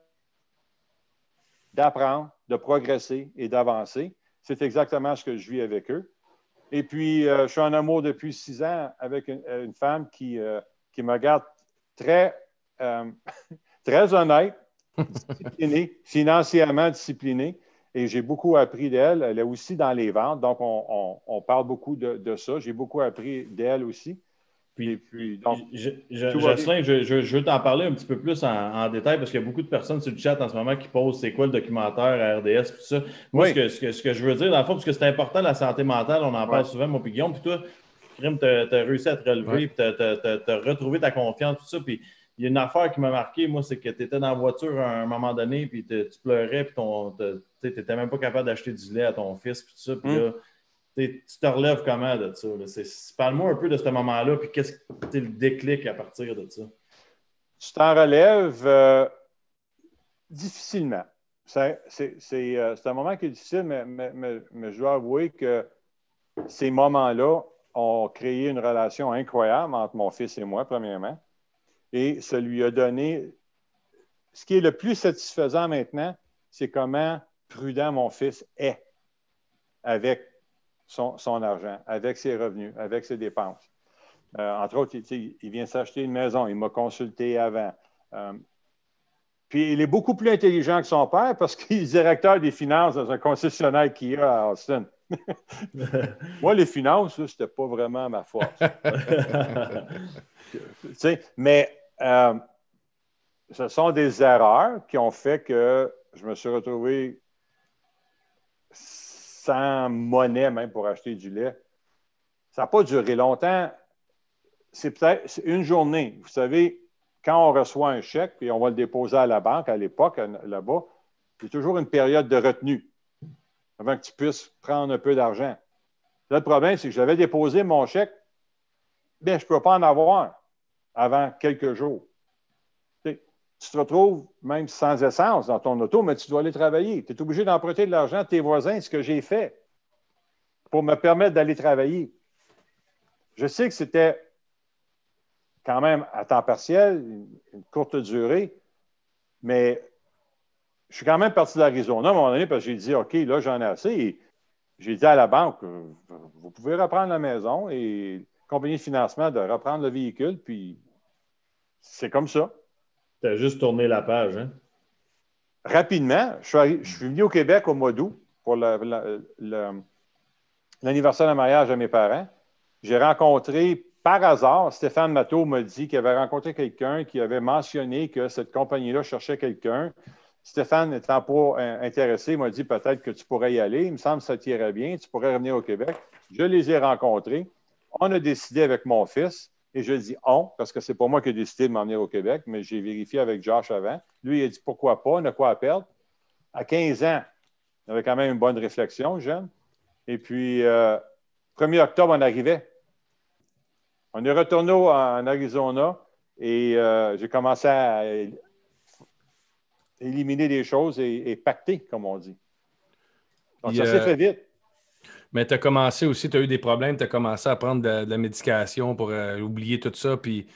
d'apprendre, de progresser et d'avancer. C'est exactement ce que je vis avec eux. Et puis, je suis en amour depuis 6 ans avec une femme qui me garde très, très honnête, disciplinée, financièrement disciplinée. Et j'ai beaucoup appris d'elle. Elle est aussi dans les ventes, donc on parle beaucoup de ça. J'ai beaucoup appris d'elle aussi. Donc, Jocelyn, je veux t'en parler un petit peu plus en détail parce qu'il y a beaucoup de personnes sur le chat en ce moment qui posent c'est quoi le documentaire à RDS, tout ça. Moi, ce que je veux dire, dans le fond, parce que c'est important, la santé mentale, on en parle souvent, mon puis Guillaume, puis toi, Crime, tu as réussi à te relever, puis tu as retrouvé ta confiance, tout ça. Puis il y a une affaire qui m'a marqué, moi, c'est que tu étais dans la voiture à un moment donné, puis tu pleurais, puis tu n'étais même pas capable d'acheter du lait à ton fils, puis tout ça. Puis là, tu te relèves comment de ça? Parle-moi un peu de ce moment-là, puis qu'est-ce que c'est le déclic à partir de ça? Tu t'en relèves difficilement. C'est un moment qui est difficile, mais je dois avouer que ces moments-là ont créé une relation incroyable entre mon fils et moi, premièrement. Et ça lui a donné... Ce qui est le plus satisfaisant maintenant, c'est comment prudent mon fils est avec son argent, avec ses revenus, avec ses dépenses. Entre autres, il vient s'acheter une maison, il m'a consulté avant. Puis il est beaucoup plus intelligent que son père parce qu'il est directeur des finances dans un concessionnaire Kia à Austin. Moi, les finances, ce n'était pas vraiment ma force. Mais ce sont des erreurs qui ont fait que je me suis retrouvé sans monnaie même pour acheter du lait. Ça n'a pas duré longtemps. C'est peut-être une journée. Vous savez, quand on reçoit un chèque et on va le déposer à la banque, à l'époque, là-bas, il y a toujours une période de retenue avant que tu puisses prendre un peu d'argent. Là, le problème, c'est que j'avais déposé mon chèque, bien, je ne peux pas en avoir avant quelques jours. Tu te retrouves même sans essence dans ton auto, mais tu dois aller travailler. Tu es obligé d'emprunter de l'argent à tes voisins, ce que j'ai fait pour me permettre d'aller travailler. Je sais que c'était quand même à temps partiel, une courte durée, mais je suis quand même parti de l'Arizona à un moment donné parce que j'ai dit, OK, là, j'en ai assez. j'ai dit à la banque, vous pouvez reprendre la maison et compagnie de financement de reprendre le véhicule, puis c'est comme ça. Tu as juste tourné la page, hein? Rapidement, je suis venu au Québec au mois d'août pour l'anniversaire de mariage de mes parents. J'ai rencontré, par hasard, Stéphane Matteau m'a dit qu'il avait rencontré quelqu'un qui avait mentionné que cette compagnie-là cherchait quelqu'un. Stéphane, n'étant pas intéressé, m'a dit peut-être que tu pourrais y aller. Il me semble que ça t'irait bien. Tu pourrais revenir au Québec. Je les ai rencontrés. On a décidé avec mon fils, et je dis on, parce que c'est pas moi qui ai décidé de m'emmener au Québec, mais j'ai vérifié avec Josh avant. Lui, il a dit pourquoi pas, on a quoi à perdre. À 15 ans, il avait quand même une bonne réflexion, jeune. Et puis, 1er octobre, on arrivait. On est retourné en Arizona et j'ai commencé à éliminer des choses et pacter, comme on dit. Donc, ça s'est fait vite. Mais tu as commencé aussi, tu as eu des problèmes, tu as commencé à prendre de la médication pour oublier tout ça. Puis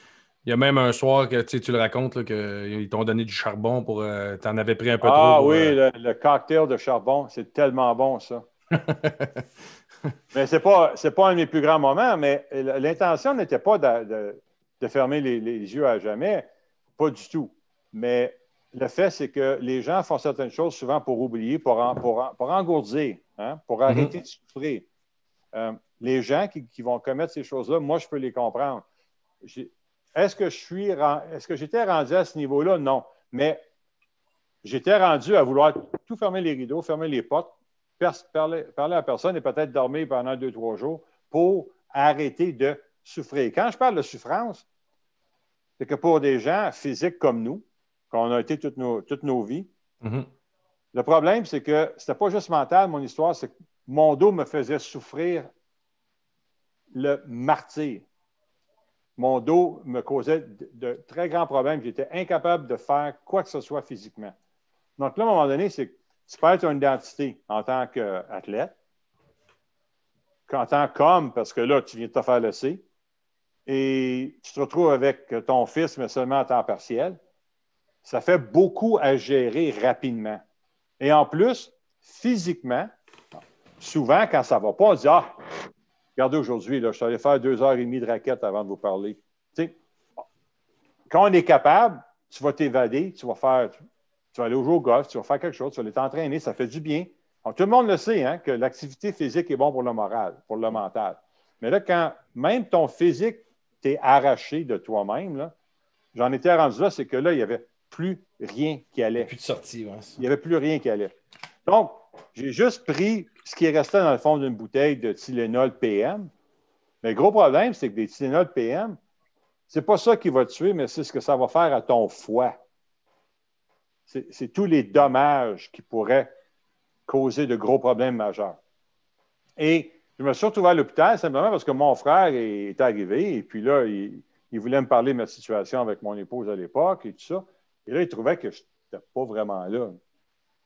il y a même un soir que tu le racontes, qu'ils t'ont donné du charbon pour. Tu en avais pris un peu trop. Ah oui, le cocktail de charbon, c'est tellement bon, ça. Mais c'est pas un de mes plus grands moments, mais l'intention n'était pas de fermer les yeux à jamais. Pas du tout. Mais le fait, c'est que les gens font certaines choses souvent pour oublier, pour engourdir, hein, pour arrêter de souffrir. Les gens qui vont commettre ces choses-là, moi, je peux les comprendre. Est-ce que j'étais rendu à ce niveau-là? Non. Mais j'étais rendu à vouloir tout fermer les rideaux, fermer les portes, parler à personne et peut-être dormir pendant 2-3 jours pour arrêter de souffrir. Quand je parle de souffrance, c'est que pour des gens physiques comme nous, qu'on a été toutes nos vies, le problème, c'est que c'était pas juste mental, mon histoire, c'est que mon dos me faisait souffrir le martyre. Mon dos me causait de très grands problèmes. J'étais incapable de faire quoi que ce soit physiquement. Donc là, à un moment donné, c'est que tu perds ton identité en tant qu'athlète, en tant qu'homme, parce que là, tu viens de te faire laisser, et tu te retrouves avec ton fils, mais seulement à temps partiel. Ça fait beaucoup à gérer rapidement. Et en plus, physiquement, souvent, quand ça ne va pas, on dit « Ah, regardez aujourd'hui, là, je suis allé faire 2h30 de raquette avant de vous parler. » Tu sais, quand on est capable, tu vas t'évader, tu vas aller jouer au golf, tu vas faire quelque chose, tu vas aller t'entraîner, ça fait du bien. Donc, tout le monde le sait, hein, que l'activité physique est bon pour le moral, pour le mental. Mais là, quand même ton physique t'est arraché de toi-même, là, j'en étais rendu là, c'est que là, il n'y avait plus rien qui allait. Plus de sortie, ouais. Il n'y avait plus rien qui allait. Donc, j'ai juste pris ce qui restait dans le fond d'une bouteille de Tylenol PM. Mais le gros problème, c'est que des Tylenol PM, c'est pas ça qui va te tuer, mais c'est ce que ça va faire à ton foie. C'est tous les dommages qui pourraient causer de gros problèmes majeurs. Et je me suis retrouvé à l'hôpital simplement parce que mon frère est arrivé et puis là, il voulait me parler de ma situation avec mon épouse à l'époque et tout ça. Et là, il trouvait que je n'étais pas vraiment là.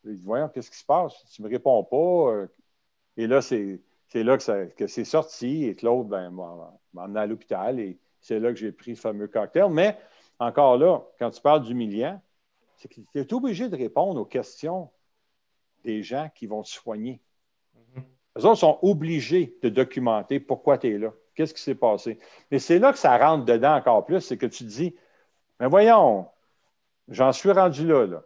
Il dit, voyons, qu'est-ce qui se passe? Tu ne me réponds pas. Et là, c'est là que c'est sorti. Et Claude m'a emmené à l'hôpital. Et c'est là que j'ai pris le fameux cocktail. Mais encore là, quand tu parles d'humiliant, c'est que tu es obligé de répondre aux questions des gens qui vont te soigner. Les autres sont obligés de documenter pourquoi tu es là. Qu'est-ce qui s'est passé? Mais c'est là que ça rentre dedans encore plus. C'est que tu te dis, mais voyons, j'en suis rendu là.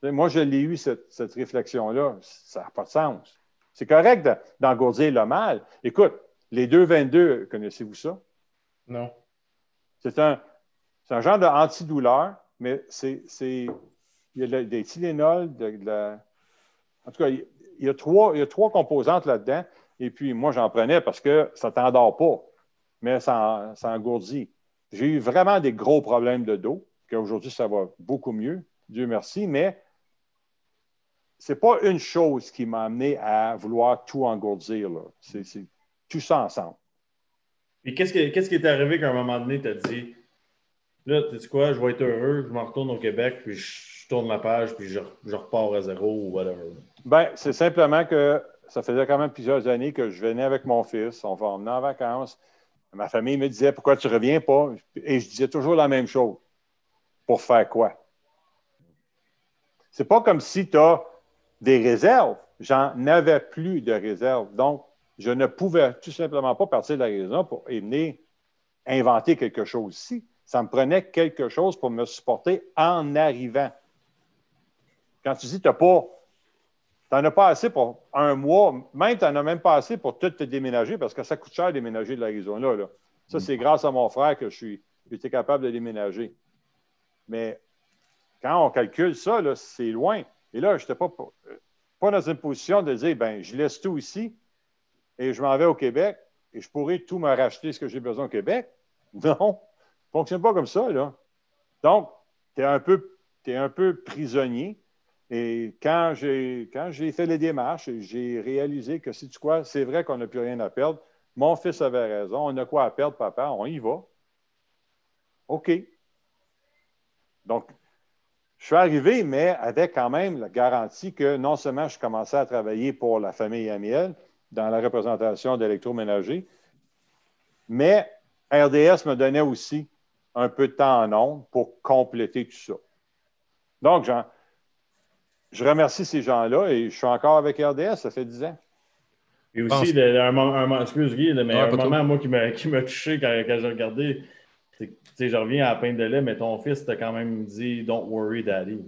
Moi, je l'ai eu, cette réflexion-là. Ça n'a pas de sens. C'est correct d'engourdir le mal. Écoute, les 2,22, connaissez-vous ça? Non. C'est un genre d'antidouleur, mais il y a des Tylenol, en tout cas, il y a trois composantes là-dedans. Et puis, moi, j'en prenais parce que ça ne t'endort pas, mais ça engourdit. J'ai eu vraiment des gros problèmes de dos, qu'aujourd'hui, ça va beaucoup mieux, Dieu merci, mais ce n'est pas une chose qui m'a amené à vouloir tout engourdir. C'est tout ça ensemble. Et qu'est-ce qui est arrivé qu'à un moment donné, tu as dit, là, tu sais quoi, je vais être heureux, je m'en retourne au Québec, puis je tourne la page, puis je repars à zéro ou whatever. Bien, c'est simplement que ça faisait quand même plusieurs années que je venais avec mon fils, on va emmener en vacances. Ma famille me disait, pourquoi tu ne reviens pas? Et je disais toujours la même chose. Pour faire quoi? C'est pas comme si tu as des réserves. j'en avais plus de réserve. Donc, je ne pouvais tout simplement pas partir de l'Arizona pour venir inventer quelque chose ici. Ça me prenait quelque chose pour me supporter en arrivant. Quand tu dis tu n'en as pas assez pour un mois, même tu n'en as même pas assez pour tout te déménager parce que ça coûte cher de déménager de l'Arizona. Là. Ça, c'est grâce à mon frère que j'étais capable de déménager. Mais quand on calcule ça, là, c'est loin. Et là, je n'étais pas dans une position de dire, ben, je laisse tout ici et je m'en vais au Québec et je pourrais tout me racheter ce que j'ai besoin au Québec. Non, ça ne fonctionne pas comme ça, là. Donc, tu es un peu prisonnier. Et quand j'ai fait les démarches, j'ai réalisé que, sais-tu quoi, c'est vrai qu'on n'a plus rien à perdre. Mon fils avait raison. On a quoi à perdre, papa? On y va. OK. Donc, je suis arrivé, mais avec quand même la garantie que non seulement je commençais à travailler pour la famille Amiel dans la représentation d'électroménager, mais RDS me donnait aussi un peu de temps en ondes pour compléter tout ça. Donc, je remercie ces gens-là et je suis encore avec RDS, ça fait 10 ans. Et aussi, excuse Guy, mais un moment, moi, qui m'a touché quand j'ai regardé, c'est que je reviens à la peine de lait, mais ton fils t'a quand même dit « Don't worry, daddy ».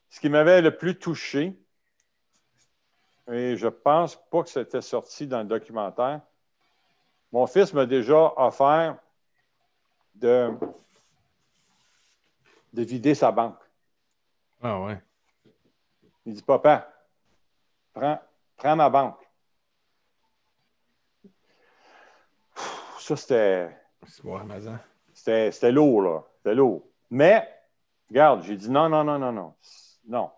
Ce qui m'avait le plus touché, et je pense pas que c'était sorti dans le documentaire, mon fils m'a déjà offert de vider sa banque. Ah ouais. Il dit, papa, prends ma banque. Ça, c'était lourd, là. C'était lourd. Mais, regarde, j'ai dit non. Non,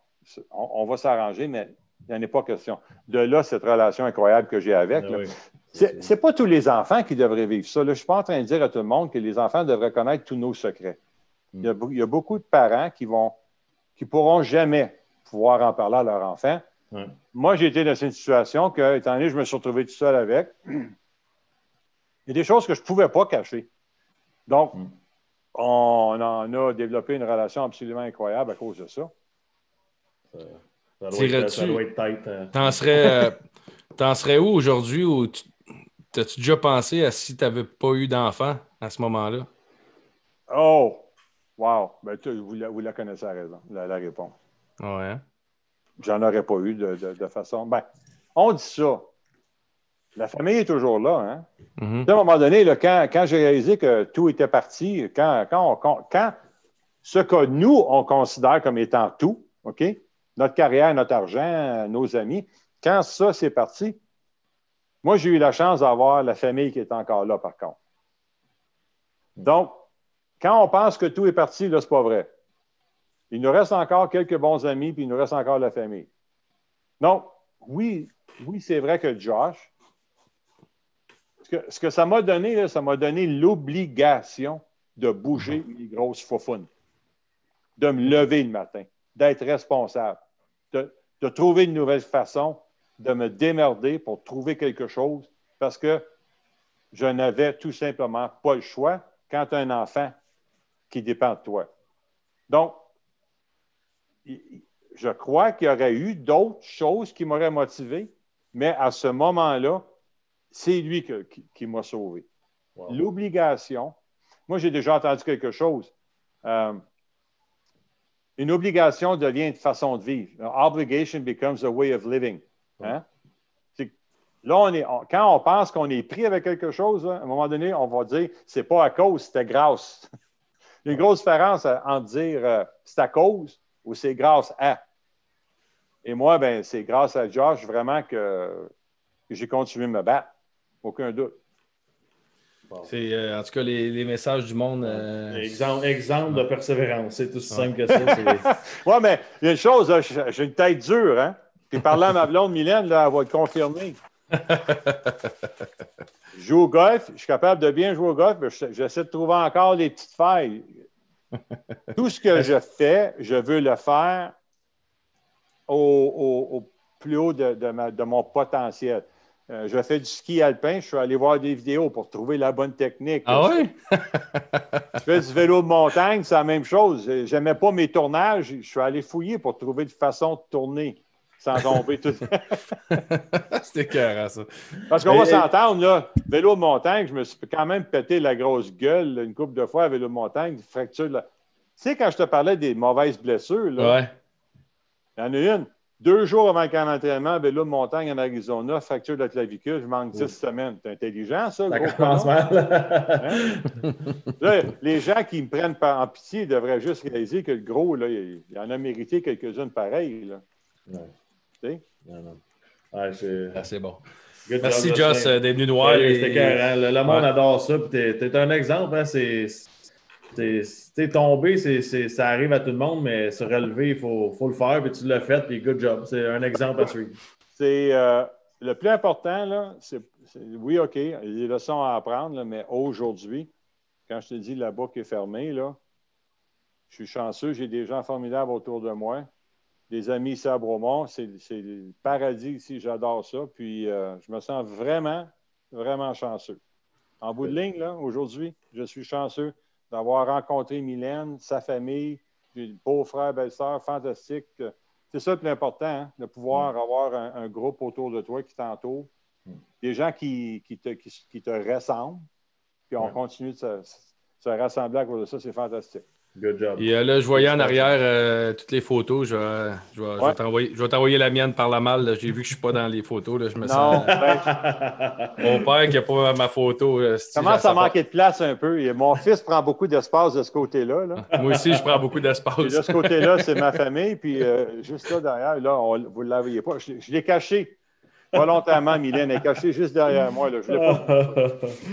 on va s'arranger, mais il n'y en est pas question. De là, cette relation incroyable que j'ai avec. Oui. C'est pas tous les enfants qui devraient vivre ça. Là, je ne suis pas en train de dire à tout le monde que les enfants devraient connaître tous nos secrets. Il y a beaucoup de parents qui pourront jamais pouvoir en parler à leur enfant. Ouais. Moi, j'ai été dans une situation que, étant donné que je me suis retrouvé tout seul avec, il y a des choses que je ne pouvais pas cacher. Donc, on en a développé une relation absolument incroyable à cause de ça. Ça doit être tête. T'en serais où aujourd'hui? Ou t'as-tu déjà pensé à si tu n'avais pas eu d'enfant à ce moment-là? Oh! Wow! Ben, vous la connaissez à raison, la réponse. Ouais. J'en aurais pas eu de façon... Ben, on dit ça. La famille est toujours là, hein? Mm-hmm. À un moment donné, là, quand j'ai réalisé que tout était parti, quand ce que nous, on considère comme étant tout, OK? Notre carrière, notre argent, nos amis, quand ça, c'est parti, moi, j'ai eu la chance d'avoir la famille qui est encore là, par contre. Donc, quand on pense que tout est parti, là, c'est pas vrai. Il nous reste encore quelques bons amis, puis il nous reste encore la famille. Donc, oui, c'est vrai que Josh, ce que ça m'a donné, là, ça m'a donné l'obligation de bouger les grosses faufounes, de me lever le matin, d'être responsable, de trouver une nouvelle façon de me démerder pour trouver quelque chose parce que je n'avais tout simplement pas le choix quand tu as un enfant qui dépend de toi. Donc, je crois qu'il y aurait eu d'autres choses qui m'auraient motivé, mais à ce moment-là, c'est lui qui m'a sauvé. Wow. L'obligation, moi, j'ai déjà entendu quelque chose. Une obligation devient une façon de vivre. Obligation becomes a way of living. Hein? Là, quand on pense qu'on est pris avec quelque chose, là, à un moment donné, on va dire c'est pas à cause, c'était grâce. Il y a une grosse différence entre dire c'est à cause ou c'est grâce à. Et moi, ben, c'est grâce à Josh vraiment que j'ai continué de me battre. Aucun doute. Bon. C'est en tout cas les messages du monde. Exemple de persévérance. C'est tout simple que ça. Oui, mais il y a une chose, là, j'ai une tête dure, hein? Puis parlant à ma blonde Mylène, là, elle va le confirmer. Je joue au golf, je suis capable de bien jouer au golf, mais j'essaie de trouver encore des petites failles. Tout ce que je fais, je veux le faire au plus haut de mon potentiel. Je fais du ski alpin, je suis allé voir des vidéos pour trouver la bonne technique. Ah oui? Je fais du vélo de montagne, c'est la même chose. J'aimais pas mes tournages, je suis allé fouiller pour trouver une façon de tourner. sans tomber tout. C'était écœurant, ça. Parce qu'on va s'entendre, là, vélo de montagne, je me suis quand même pété la grosse gueule là, une couple de fois à vélo de montagne, fracture. Là. Tu sais, quand je te parlais des mauvaises blessures, là, Ouais. il y en a une. 2 jours avant le camp d'entraînement, vélo de montagne en Arizona, fracture de la clavicule, je manque 10 semaines. C'est intelligent, ça, Ça gros commence conon. mal. Hein? Là, les gens qui me prennent en pitié devraient juste réaliser que le gros, là, il en a mérité quelques-unes pareilles. Là. Ouais. Tu sais? Non, non. Ouais, C'est bon. Good Merci, job, Joss, Jocelyn. d'être venu nous voir. C'était écœurant. Le monde Ouais. adore ça. T'es un exemple. Hein, t'es tombé, ça arrive à tout le monde, mais se relever, il faut le faire. Puis tu l'as fait, puis good job. C'est un exemple à suivre. C'est le plus important, là, oui, OK, il y a des leçons à apprendre, là, mais aujourd'hui, quand je te dis la boucle est fermée, là, je suis chanceux, j'ai des gens formidables autour de moi, des amis ici à Bromont, c'est le paradis ici, j'adore ça, puis je me sens vraiment, vraiment chanceux. En bout de ligne, là, aujourd'hui, je suis chanceux d'avoir rencontré Mylène, sa famille, des beaux-frères, belles-sœurs, fantastiques. C'est ça le plus important, hein, de pouvoir avoir un groupe autour de toi qui t'entoure, des gens qui te ressemblent, puis on continue de se rassembler à cause de ça, c'est fantastique. Good job. Et là, je voyais en arrière toutes les photos. Je vais t'envoyer la mienne par la malle. Là. J'ai vu que je ne suis pas dans les photos. Là. Je me sens. Mon père qui n'a pas ma photo. Commence à manquer de place un peu. Et mon fils prend beaucoup d'espace de ce côté-là. Là. Moi aussi, je prends beaucoup d'espace. Et de ce côté-là, c'est ma famille. Puis juste là derrière, là, vous ne la voyez pas. Je l'ai caché. Volontairement, Mylène est cachée juste derrière moi. Là. Je l'ai pas.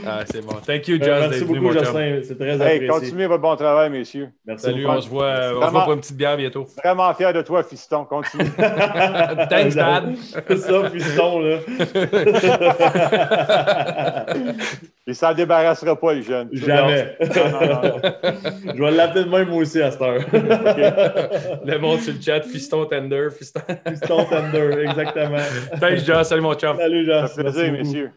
Ah, c'est bon. Thank you, Joss. Merci beaucoup, Jocelyn. C'est très apprécié. Continuez votre bon travail, messieurs. Merci. Salut, beaucoup. on se voit pour une petite bière bientôt. Vraiment fier de toi, fiston. Continue. Thanks, Dad. C'est ça, fiston, là. Il s'en débarrassera pas, les jeunes. Jamais. Non. Je vais l'appeler de même, moi aussi, à cette heure. Le monde sur le chat, Fiston Tender. Fiston Tender, exactement. Thanks, Joss. Salut, mon chum. Salut, Jean. Ça fait plaisir, messieurs.